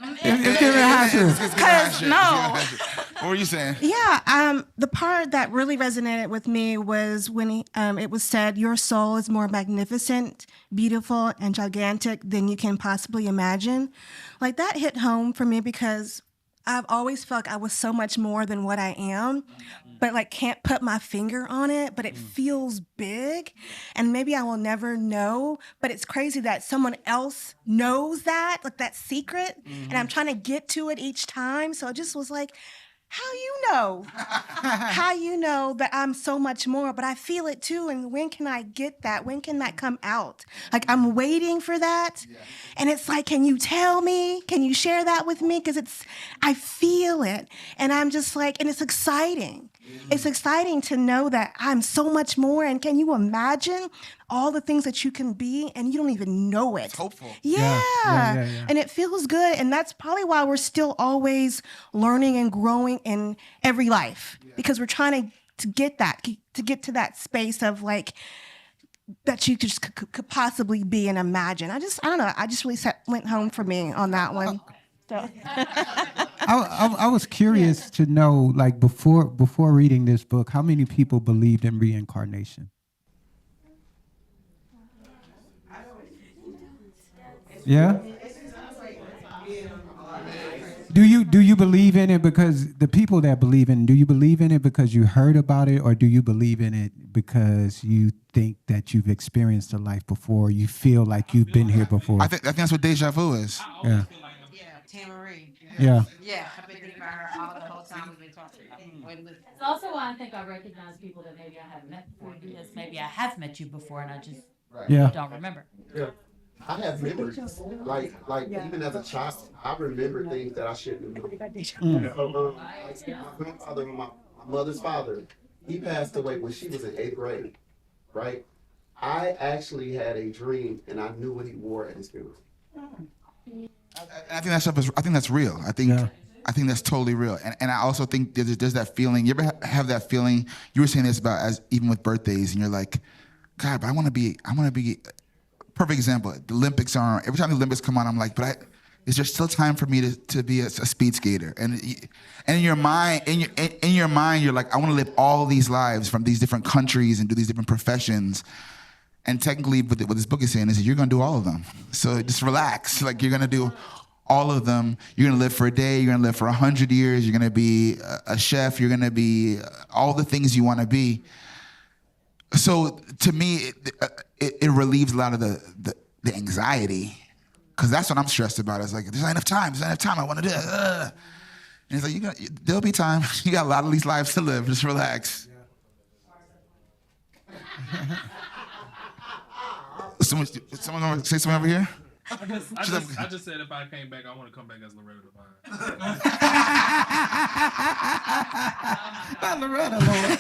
Speaker 3: It's giving high shit.
Speaker 7: Because no.
Speaker 2: What were you saying?
Speaker 6: Yeah, the part that really resonated with me was when it was said, your soul is more magnificent, beautiful, and gigantic than you can possibly imagine. Like that hit home for me because I've always felt I was so much more than what I am, but like can't put my finger on it, but it feels big. And maybe I will never know, but it's crazy that someone else knows that, like that secret. And I'm trying to get to it each time. So it just was like, how you know? How you know that I'm so much more, but I feel it too. And when can I get that? When can that come out? Like, I'm waiting for that. Yeah. And it's like, can you tell me? Can you share that with me? Because I feel it. And I'm just like, and it's exciting. It's exciting to know that I'm so much more. And can you imagine all the things that you can be and you don't even know it? It's hopeful. Yeah. And it feels good. And that's probably why we're still always learning and growing in every life, because we're trying to get to that space of like, that you just could possibly be and imagine. I don't know. I just really went home for me on that one. So.
Speaker 3: I was curious to know, like, before reading this book, how many people believed in reincarnation? Yeah. Do you believe in it because the people that believe in it, do you believe in it because you heard about it, or do you believe in it because you think that you've experienced a life before, you feel like you've been here before?
Speaker 2: I think that's what deja vu is.
Speaker 3: Yeah.
Speaker 10: Tamarie.
Speaker 3: Yeah.
Speaker 10: Yeah, I've been thinking about her all the whole time we've been talking.
Speaker 9: It's also why I think I recognize people that maybe I haven't met before, because maybe I have met you before and I just don't remember.
Speaker 4: Yeah. I have memories, like even as a child, I remember things that I shouldn't remember. Like my grandfather, my mother's father, he passed away when she was in 8th grade, right? I actually had a dream, and I knew what he wore at his funeral.
Speaker 2: I think that stuff is. I think that's real. I think that's totally real. And I also think there's that feeling. You ever have that feeling? You were saying this about as even with birthdays, and you're like, God, but I want to be. Perfect example. The Olympics are. Every time the Olympics come on, I'm like, is there still time for me to be a speed skater? And in your mind, you're like, I want to live all these lives from these different countries and do these different professions. And technically, what this book is saying is that you're going to do all of them. So just relax. Like, you're going to do all of them. You're going to live for a day. You're going to live for 100 years. You're going to be a chef. You're going to be all the things you want to be. So to me, it relieves a lot of the anxiety, because that's what I'm stressed about. It's like, there's not enough time. I want to do it. And it's like, there'll be time. You got a lot of these lives to live. Just relax. Someone gonna say something over here?
Speaker 11: I just said if I came back, I want to come back as Loretta Devine.
Speaker 3: Not Loretta, Lord.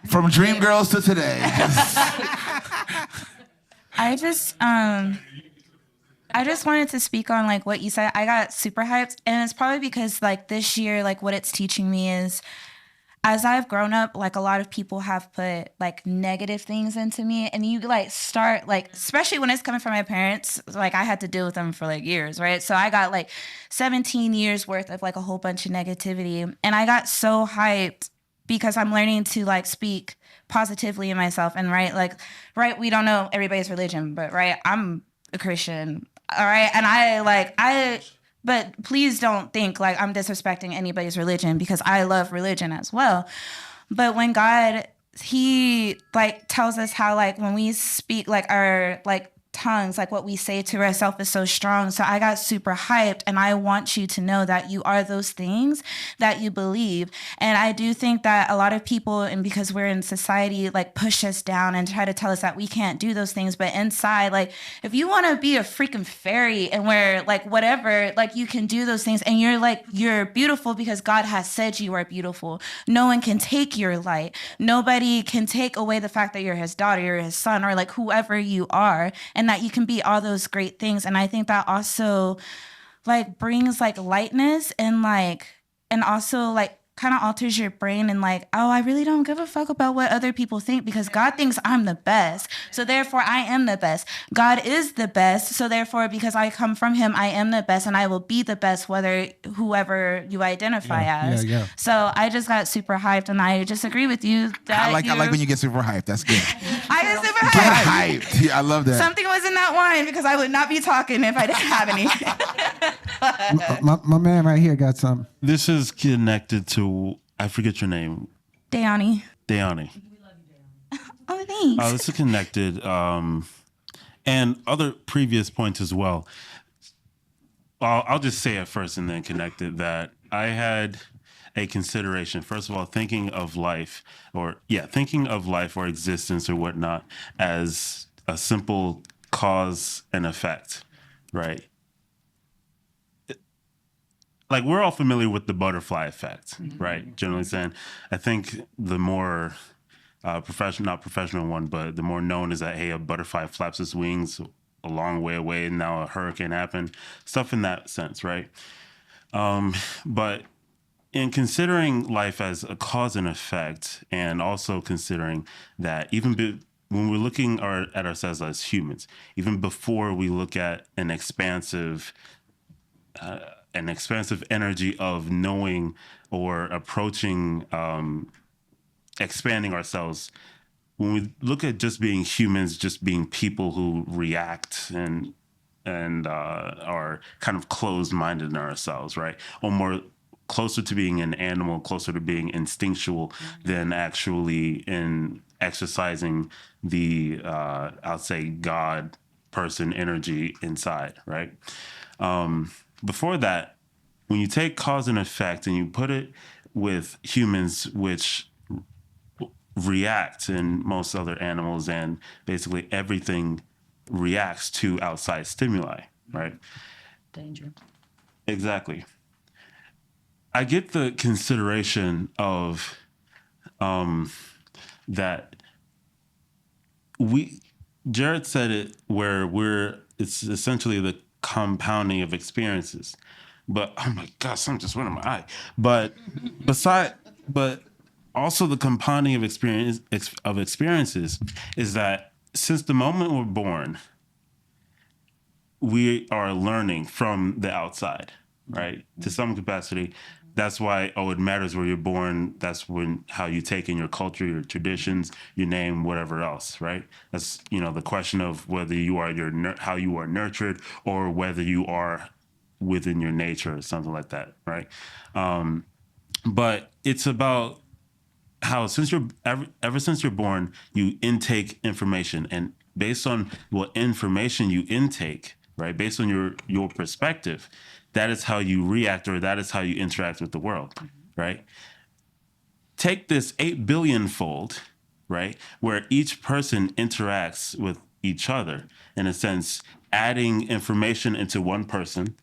Speaker 2: From Dreamgirls to today.
Speaker 7: I just wanted to speak on like what you said. I got super hyped, and it's probably because like this year, like what it's teaching me is, as I've grown up, like a lot of people have put like negative things into me, and you like start like, especially when it's coming from my parents, like I had to deal with them for like years, right? So I got like 17 years worth of like a whole bunch of negativity, and I got so hyped because I'm learning to like speak positively in myself. And right, we don't know everybody's religion, but right, I'm a Christian, all right? And but please don't think like I'm disrespecting anybody's religion, because I love religion as well. But when God, he like tells us how like when we speak, like our like tongues, like what we say to ourselves is so strong. So I got super hyped, and I want you to know that you are those things that you believe. And I do think that a lot of people, and because we're in society, like push us down and try to tell us that we can't do those things. But inside, like if you want to be a freaking fairy and wear like whatever, like you can do those things, and you're beautiful because God has said you are beautiful. No one can take your light. Nobody can take away the fact that you're his daughter or his son or like whoever you are. And that you can be all those great things. And I think that also like brings like lightness and also like kind of alters your brain, and like, oh, I really don't give a fuck about what other people think, because God thinks I'm the best. So therefore I am the best. God is the best. So therefore, because I come from him, I am the best, and I will be the best, whether whoever you identify as. Yeah. So I just got super hyped, and I just agree with you. That
Speaker 2: I like when you get super hyped. That's good.
Speaker 7: I get super hyped.
Speaker 2: Get hyped. Yeah, I love that.
Speaker 7: Something was in that wine, because I would not be talking if I didn't have any.
Speaker 3: my man right here got something.
Speaker 20: This is connected to, I forget your name.
Speaker 7: Dayani. Oh, thanks.
Speaker 20: This is connected, and other previous points as well. I'll just say it first and then connect it, that I had a consideration. First of all, thinking of life or existence or whatnot as a simple cause and effect, right? Like we're all familiar with the butterfly effect, right? Generally saying, I think the more not professional one, but the more known is that, hey, a butterfly flaps its wings a long way away and now a hurricane happened, stuff in that sense, right? But in considering life as a cause and effect, and also considering that when we're looking at ourselves as humans, even before we look at an expansive energy of knowing or approaching, expanding ourselves, when we look at just being humans, just being people who react and are kind of closed-minded in ourselves, right? Or more closer to being an animal, closer to being instinctual than actually in exercising the, I'll say, God person energy inside, right? Before that, when you take cause and effect and you put it with humans, which react, and most other animals and basically everything reacts to outside stimuli, right?
Speaker 9: Danger.
Speaker 20: Exactly. I get the consideration of that Jared said it where it's essentially the compounding of experiences. But oh my gosh, something just went in my eye. But also the compounding of experiences is that since the moment we're born, we are learning from the outside, right? To some capacity. That's why, it matters where you're born. That's how you take in your culture, your traditions, your name, whatever else, right? That's, the question of whether you are how you are nurtured or whether you are within your nature or something like that, right? But it's about how ever since you're born, you intake information, and based on what information you intake, right, based on your perspective, that is how you react, or that is how you interact with the world, right? Take this 8 billion fold, right, where each person interacts with each other, in a sense, adding information into one person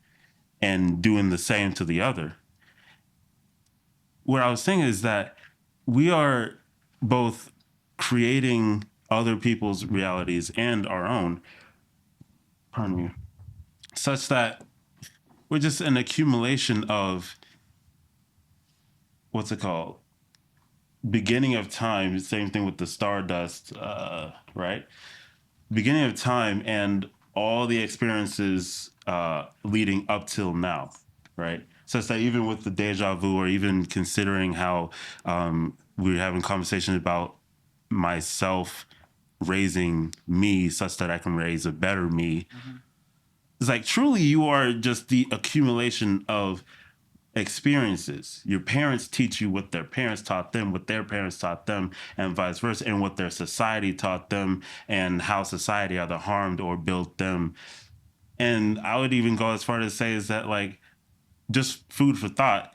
Speaker 20: and doing the same to the other. What I was saying is that we are both creating other people's realities and our own, pardon me, such that we're just an accumulation of, what's it called? Beginning of time, same thing with the stardust, right? Beginning of time and all the experiences leading up till now, right? Such that even with the deja vu, or even considering how we were having conversations about myself raising me such that I can raise a better me. It's like, truly, you are just the accumulation of experiences. Your parents teach you what their parents taught them, what their parents taught them, and vice versa, and what their society taught them, and how society either harmed or built them. And I would even go as far to say is that, like, just food for thought.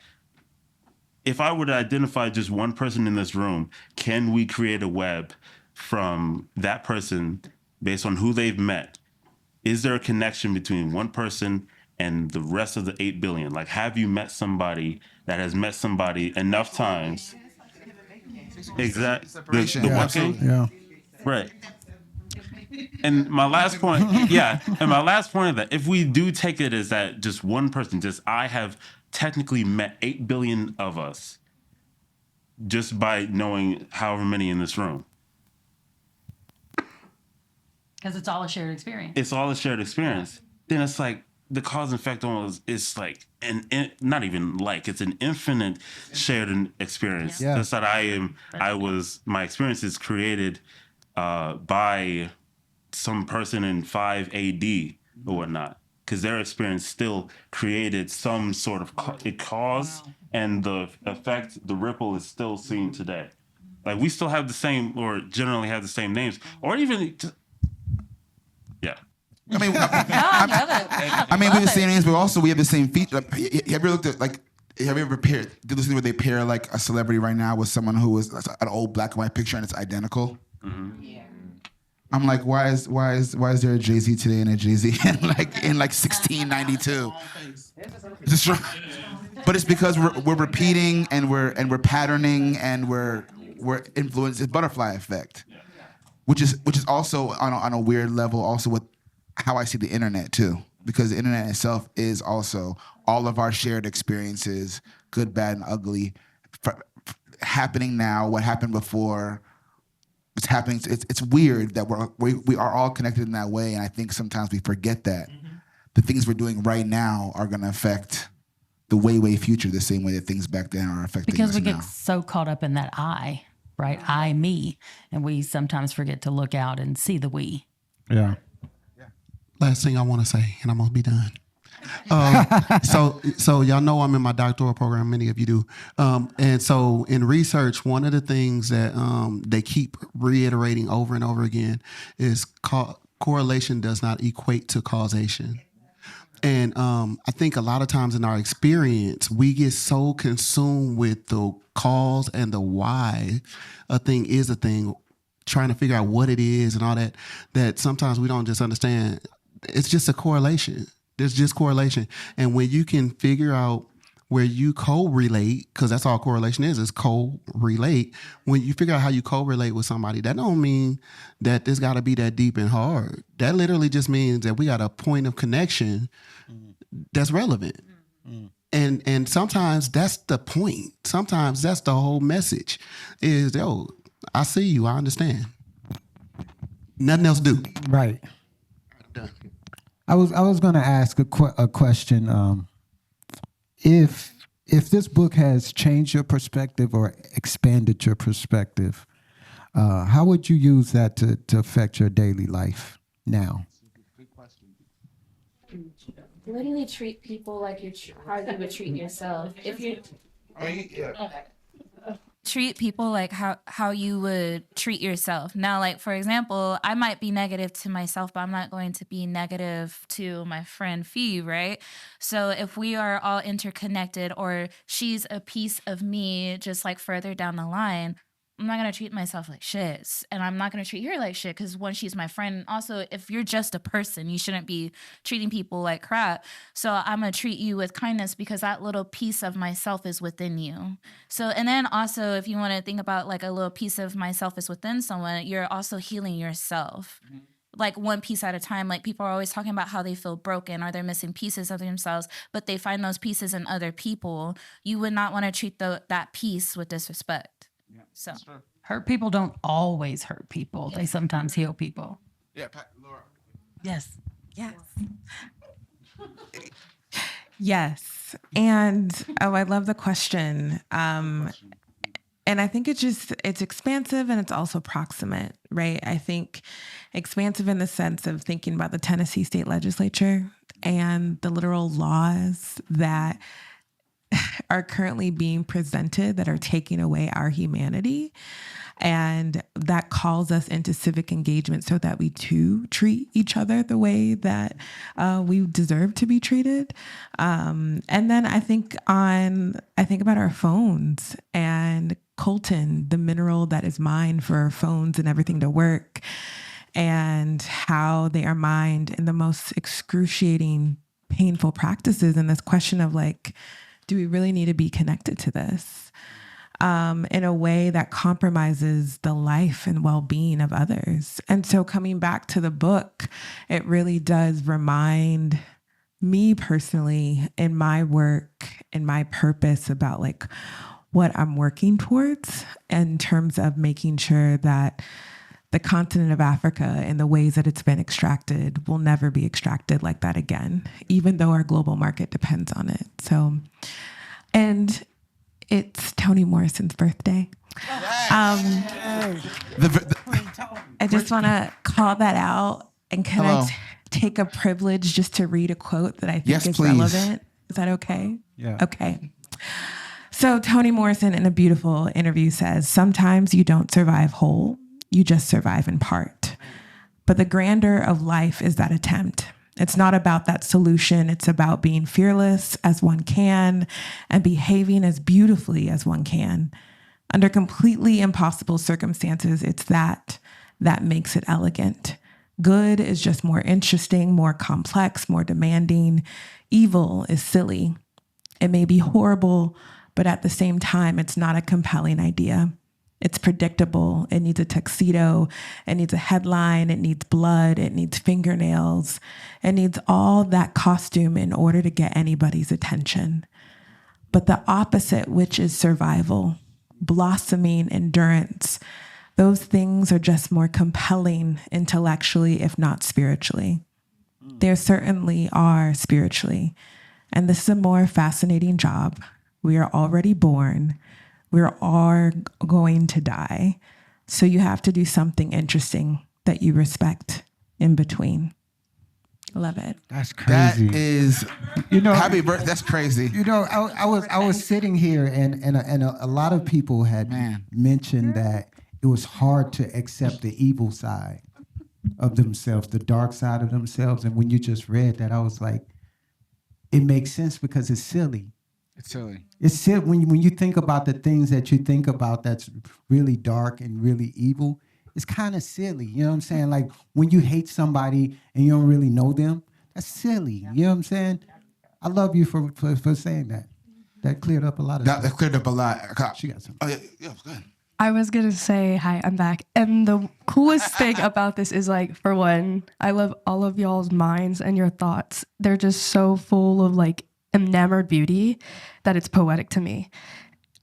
Speaker 20: If I were to identify just one person in this room, can we create a web from that person based on who they've met? Is there a connection between one person and the rest of the 8 billion? Like, have you met somebody that has met somebody enough times? Exactly. The working?
Speaker 3: Yeah.
Speaker 20: Right. And my last point, and my last point of that, if we do take it as that just one person, I have technically met 8 billion of us just by knowing however many in this room.
Speaker 9: Because it's all a shared experience.
Speaker 20: It's all a shared experience. Then it's like the cause and effect almost is like not even like, it's an infinite shared experience.
Speaker 2: Yeah.
Speaker 20: That's that my experience is created by some person in 5 AD or whatnot, because their experience still created some sort of cause, and the effect, the ripple, is still seen today. Like, we still have the same, or generally have the same names, or even
Speaker 2: I mean, we have the same names, but also we have the same feature. Have you ever looked at, like, Have you ever paired? Did this thing where they pair like a celebrity right now with someone who is an old black and white picture and it's identical? Yeah. I'm like, why is there a Jay-Z today and a Jay-Z in 1692? It's true. But it's because we're repeating and we're patterning and we're influenced. It's butterfly effect, which is also on a weird level also with how I see the internet too, because the internet itself is also all of our shared experiences, good, bad, and ugly, happening now, what happened before. It's happening. It's weird that we are all connected in that way, and I think sometimes we forget that the things we're doing right now are going to affect the way future the same way that things back then are affecting us now.
Speaker 9: Because we get so caught up in that I, right? I, me, and we sometimes forget to look out and see the we.
Speaker 3: Yeah.
Speaker 5: Last thing I want to say, and I'm gonna be done. So y'all know I'm in my doctoral program. Many of you do. And so in research, one of the things that they keep reiterating over and over again is correlation does not equate to causation. And I think a lot of times in our experience, we get so consumed with the cause and the why a thing is a thing, trying to figure out what it is and all that, that sometimes we don't just understand. It's just a correlation. There's just correlation. And when you can figure out where you co-relate, because that's all correlation is co-relate. When you figure out how you co-relate with somebody, that don't mean that this got to be that deep and hard. That literally just means that we got a point of connection that's relevant. And sometimes that's the point. Sometimes that's the whole message is, yo, I see you, I understand. Nothing else to do.
Speaker 3: Right. I was going to ask a question. If this book has changed your perspective or expanded your perspective, how would you use that to affect your daily life now?
Speaker 7: Literally treat people like how you would treat yourself. If you treat people like how you would treat yourself. Now, like, for example, I might be negative to myself, but I'm not going to be negative to my friend Fee, right? So if we are all interconnected, or she's a piece of me just like further down the line, I'm not going to treat myself like shit. And I'm not going to treat her like shit because, one, she's my friend. Also, if you're just a person, you shouldn't be treating people like crap. So I'm going to treat you with kindness because that little piece of myself is within you. So, and then also, if you want to think about like a little piece of myself is within someone, you're also healing yourself. Like one piece at a time. Like people are always talking about how they feel broken or they're missing pieces of themselves, but they find those pieces in other people. You would not want to treat that piece with disrespect. So
Speaker 9: hurt people don't always hurt people. They sometimes heal people.
Speaker 2: Yeah, Laura.
Speaker 16: Yes. Yes. And I love the question. And I think it's expansive and it's also proximate, right? I think expansive in the sense of thinking about the Tennessee state legislature and the literal laws that are currently being presented that are taking away our humanity. And that calls us into civic engagement so that we too treat each other the way that we deserve to be treated. And then I think about our phones and coltan, the mineral that is mined for our phones and everything to work, and how they are mined in the most excruciating, painful practices. And this question of like, do we really need to be connected to this in a way that compromises the life and well-being of others? And so coming back to the book, it really does remind me personally in my work and my purpose about like what I'm working towards in terms of making sure that the continent of Africa and the ways that it's been extracted will never be extracted like that again, even though our global market depends on it. So, and it's Toni Morrison's birthday. I just want to call that out. And can I take a privilege just to read a quote that I think is relevant? Is that okay?
Speaker 3: Yeah.
Speaker 16: Okay. So Toni Morrison in a beautiful interview says, "Sometimes you don't survive whole. You just survive in part. But the grandeur of life is that attempt. It's not about that solution. It's about being fearless as one can and behaving as beautifully as one can. Under completely impossible circumstances, it's that makes it elegant. Good is just more interesting, more complex, more demanding. Evil is silly. It may be horrible, but at the same time, it's not a compelling idea. It's predictable. It needs a tuxedo. It needs a headline. It needs blood. It needs fingernails. It needs all that costume in order to get anybody's attention. But the opposite, which is survival, blossoming endurance, those things are just more compelling intellectually, if not spiritually. They certainly are spiritually. And this is a more fascinating job. We are already born. We're all going to die. So you have to do something interesting that you respect in between. Love it.
Speaker 3: That's crazy.
Speaker 2: That is, happy birthday. That's crazy.
Speaker 3: I was sitting here and a lot of people had mentioned that it was hard to accept the evil side of themselves, the dark side of themselves. And when you just read that, I was like, it makes sense because it's silly.
Speaker 2: It's silly.
Speaker 3: It's silly when you think about the things that you think about that's really dark and really evil. It's kind of silly. You know what I'm saying? Like when you hate somebody and you don't really know them, that's silly. You know what I'm saying? I love you for saying that. That cleared up a lot of stuff.
Speaker 2: That cleared up a lot.
Speaker 3: She got something.
Speaker 2: Oh, yeah, go ahead.
Speaker 1: I was gonna say, hi, I'm back. And the coolest thing about this is like, for one, I love all of y'all's minds and your thoughts. They're just so full of like enamored beauty that it's poetic to me.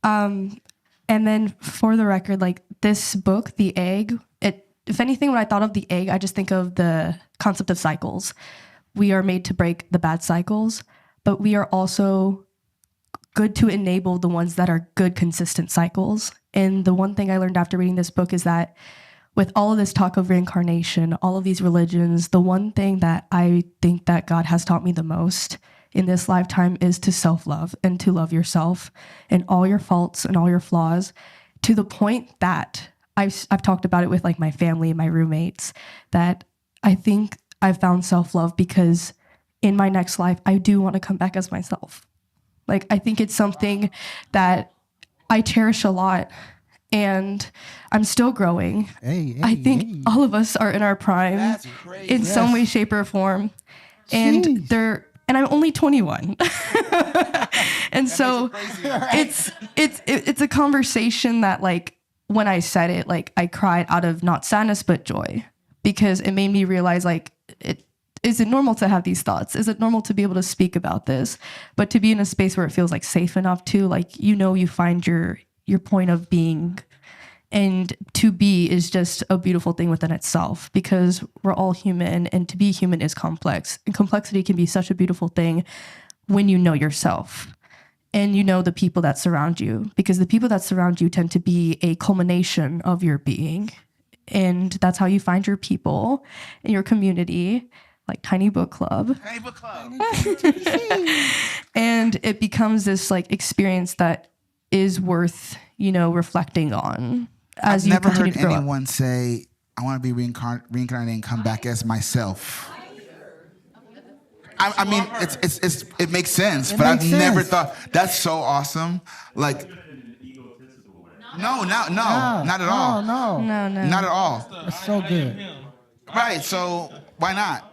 Speaker 1: And then for the record, like this book, The Egg, if anything, when I thought of the egg, I just think of the concept of cycles. We are made to break the bad cycles, but we are also good to enable the ones that are good, consistent cycles. And the one thing I learned after reading this book is that with all of this talk of reincarnation, all of these religions, the one thing that I think that God has taught me the most in this lifetime is to self-love and to love yourself and all your faults and all your flaws, to the point that I've talked about it with like my family and my roommates, that I think I've found self-love because in my next life, I do want to come back as myself. Like, I think it's something that I cherish a lot, and I'm still growing. I think all of us are in our prime in some way, shape, or form. And I'm only 21. And so it's a conversation that, like, when I said it, like, I cried out of not sadness but joy, because it made me realize, like, is it normal to have these thoughts? Is it normal to be able to speak about this? But to be in a space where it feels like safe enough to, like, you find your point of being, and to be is just a beautiful thing within itself, because we're all human, and to be human is complex. And complexity can be such a beautiful thing when you know yourself and you know the people that surround you, because the people that surround you tend to be a culmination of your being. And that's how you find your people and your community, like Tiny Book Club.
Speaker 2: Tiny Book Club.
Speaker 1: And it becomes this like experience that is worth, reflecting on as
Speaker 2: I've
Speaker 1: you
Speaker 2: never
Speaker 1: continue
Speaker 2: heard
Speaker 1: to grow
Speaker 2: anyone
Speaker 1: up.
Speaker 2: say, I want to be reincarnated and come back as myself. I mean, it makes sense, but I've never thought, that's so awesome. Like, no, not at all.
Speaker 3: No.
Speaker 2: Not at all.
Speaker 3: That's so good.
Speaker 2: Right, so why not?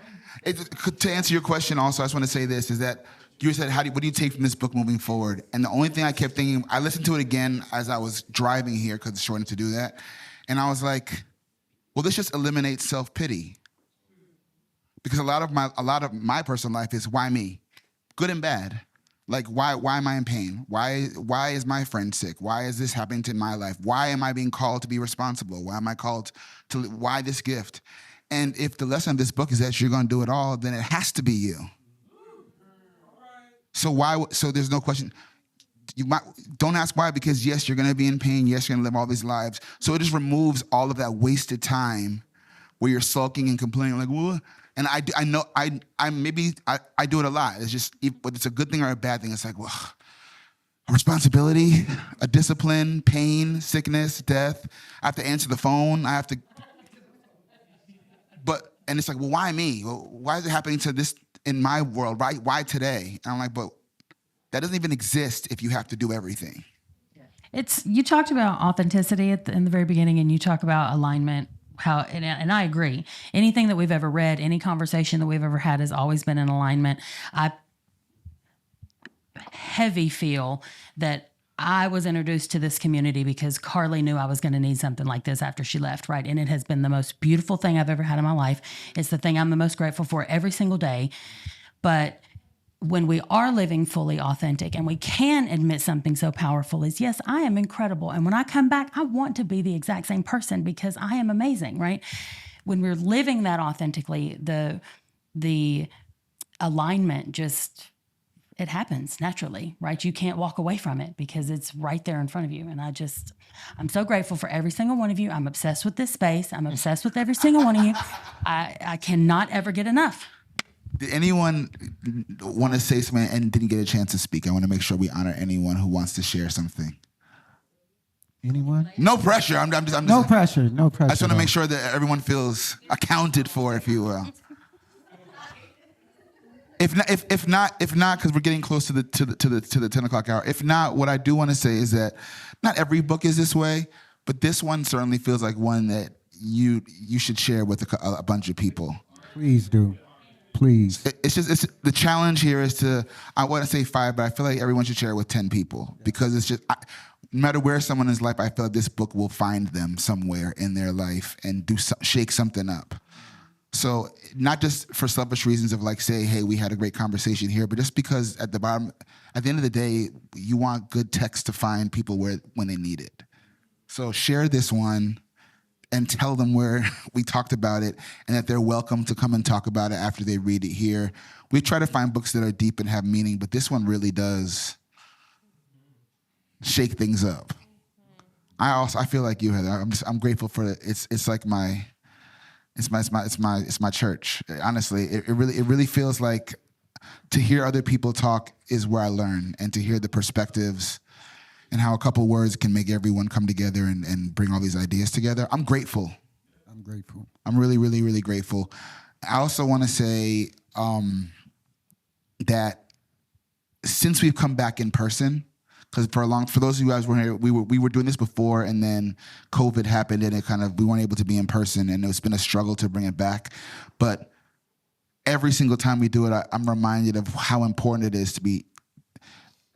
Speaker 2: To answer your question also, I just want to say this, is that you said, what do you take from this book moving forward? And the only thing I kept thinking, I listened to it again as I was driving here, because it's short enough to do that. And I was like, well, this just eliminates self-pity. Because a lot of my personal life is, why me? Good and bad. Like, why am I in pain? Why is my friend sick? Why is this happening to my life? Why am I being called to be responsible? Why am I called to, why this gift? And if the lesson of this book is that you're going to do it all, then it has to be you. So there's no question. Don't ask why, because yes, you're going to be in pain. Yes, you're going to live all these lives. So it just removes all of that wasted time where you're sulking and complaining, like, what? And I know I do it a lot. It's just, whether it's a good thing or a bad thing, it's like, well, a responsibility, a discipline, pain, sickness, death. I have to answer the phone. But And it's like, well, why me? Well, why is it happening to this in my world? Why today? And I'm like, but that doesn't even exist if you have to do everything.
Speaker 9: You talked about authenticity in the very beginning, and you talk about alignment. And I agree. Anything that we've ever read, any conversation that we've ever had has always been in alignment. I heavy feel that I was introduced to this community because Carly knew I was going to need something like this after she left, right? And it has been the most beautiful thing I've ever had in my life. It's the thing I'm the most grateful for every single day. But when we are living fully authentic and we can admit something so powerful as, yes, I am incredible. And when I come back, I want to be the exact same person because I am amazing, right? When we're living that authentically, the alignment just, it happens naturally, right? You can't walk away from it because it's right there in front of you. And I'm so grateful for every single one of you. I'm obsessed with this space. I'm obsessed with every single one of you. I cannot ever get enough.
Speaker 2: Did anyone want to say something and didn't get a chance to speak? I want to make sure we honor anyone who wants to share something.
Speaker 3: Anyone?
Speaker 2: No pressure. I'm just
Speaker 3: No pressure. No pressure.
Speaker 2: I just want to make sure that everyone feels accounted for, if you will. If not, because we're getting close to the 10 o'clock hour. If not, what I do want to say is that not every book is this way, but this one certainly feels like one that you should share with a bunch of people.
Speaker 3: Please do. Please.
Speaker 2: It's the challenge here is I want to say 5, but I feel like everyone should share it with 10 people because it's just, no matter where someone is life, I feel like this book will find them somewhere in their life and shake something up. So not just for selfish reasons of like say, hey, we had a great conversation here, but just because at the end of the day, you want good text to find people when they need it. So share this one and tell them where we talked about it and that they're welcome to come and talk about it after they read it here. We try to find books that are deep and have meaning, but this one really does shake things up. I feel like you, Heather. I'm grateful for it. It's like it's my church. Honestly, it really feels like to hear other people talk is where I learn, and to hear the perspectives and how a couple words can make everyone come together and bring all these ideas together. I'm grateful.
Speaker 3: I'm grateful.
Speaker 2: I'm really, really, really grateful. I also want to say that since we've come back in person, because for those of you guys who were here, we were doing this before, and then COVID happened, and we weren't able to be in person, and it's been a struggle to bring it back. But every single time we do it, I'm reminded of how important it is to be,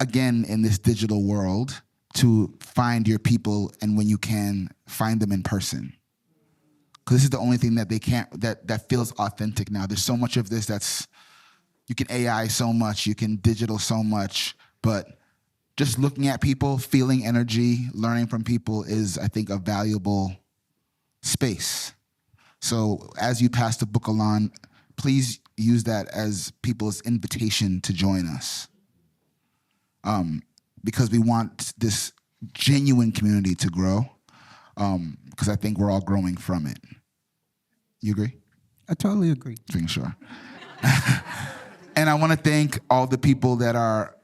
Speaker 2: again, in this digital world, to find your people, and when you can, find them in person. Because this is the only thing that that feels authentic now. There's so much of this you can AI so much, you can digital so much, but just looking at people, feeling energy, learning from people is, I think, a valuable space. So as you pass the book along, please use that as people's invitation to join us. Because we want this genuine community to grow, because I think we're all growing from it. You agree?
Speaker 3: I totally agree.
Speaker 2: Being sure. And I want to thank all the people that are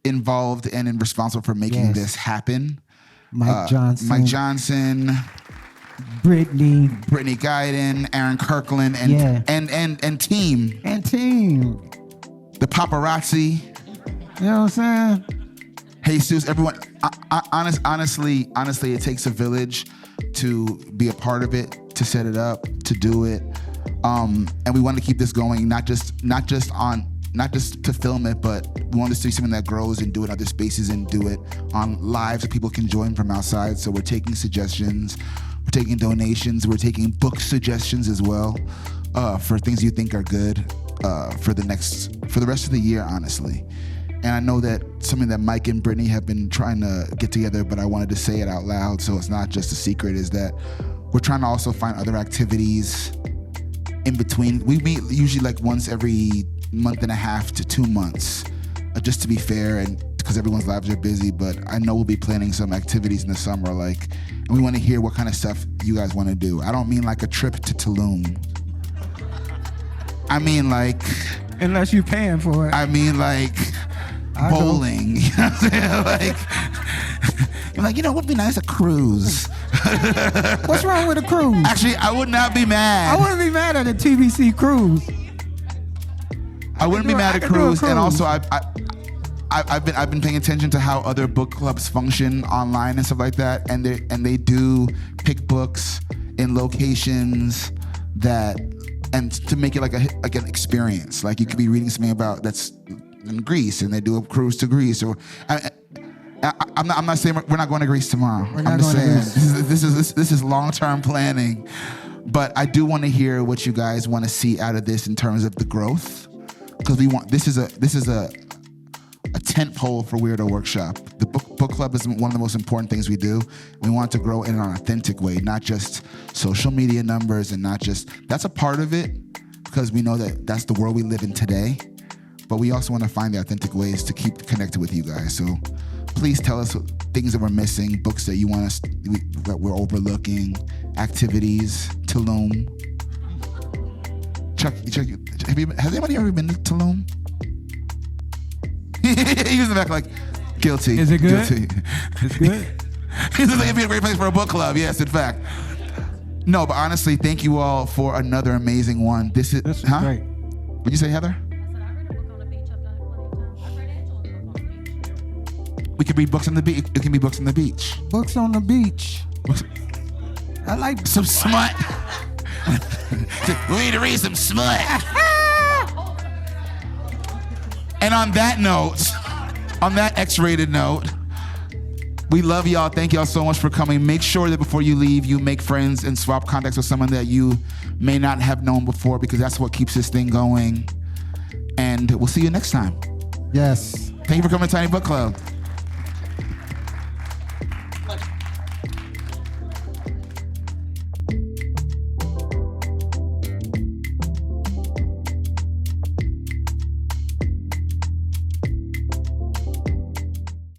Speaker 2: involved and responsible for making this happen.
Speaker 3: Mike Johnson,
Speaker 2: Brittany Guyden, Aaron Kirkland, and team. The paparazzi.
Speaker 3: You know what I'm saying?
Speaker 2: Jesus, everyone. Honestly, it takes a village to be a part of it, to set it up, to do it, and we want to keep this going. Not just to film it, but we want to see something that grows and do it in other spaces and do it on lives that people can join from outside. So we're taking suggestions, we're taking donations, we're taking book suggestions as well, for things you think are good for the rest of the year, honestly. And I know that something that Mike and Brittany have been trying to get together, but I wanted to say it out loud so it's not just a secret, is that we're trying to also find other activities in between. We meet usually like once every month and a half to 2 months, just to be fair, and because everyone's lives are busy. But I know we'll be planning some activities in the summer, and we want to hear what kind of stuff you guys want to do. I don't mean like a trip to Tulum. I mean like,
Speaker 3: unless you're paying for it.
Speaker 2: I mean like bowling. You know what I'm saying? Like, you're like, what would be nice? A cruise.
Speaker 3: What's wrong with a cruise?
Speaker 2: Actually, I would not be mad.
Speaker 3: I wouldn't be mad at a TBC cruise.
Speaker 2: I wouldn't be mad at cruise, and also I've been paying attention to how other book clubs function online and stuff like that, and they do pick books in locations that, and to make it like an experience. Like you could be reading something about that's in Greece, and they do a cruise to Greece, or I'm not saying we're not going to Greece tomorrow. I'm just saying this is long-term planning, but I do want to hear what you guys want to see out of this in terms of the growth. Because this is a tent pole for Weirdo Workshop. The book club is one of the most important things we do. We want to grow in an authentic way, not just social media numbers and not just, that's a part of it because we know that that's the world we live in today. But we also want to find the authentic ways to keep connected with you guys. So please tell us things that we're missing, books that you want us, that we're overlooking, activities, Tulum. Chuck, has anybody ever been to Tulum? He was in the back like, guilty.
Speaker 3: Is it good?
Speaker 2: Guilty.
Speaker 3: It's good?
Speaker 2: This is like, it'd be a great place for a book club. Yes, in fact. No, but honestly, thank you all for another amazing one. This is
Speaker 3: great.
Speaker 2: What'd you say, Heather? We could read books on the beach. It can be books on the beach.
Speaker 3: Books on the beach. I like
Speaker 2: some smut. We need to read some smut. And on that note, on that X-rated note, we love y'all. Thank y'all so much for coming. Make sure that before you leave, you make friends and swap contacts with someone that you may not have known before, because that's what keeps this thing going. And we'll see you next time.
Speaker 3: Yes.
Speaker 2: Thank you for coming to Tiny Book Club.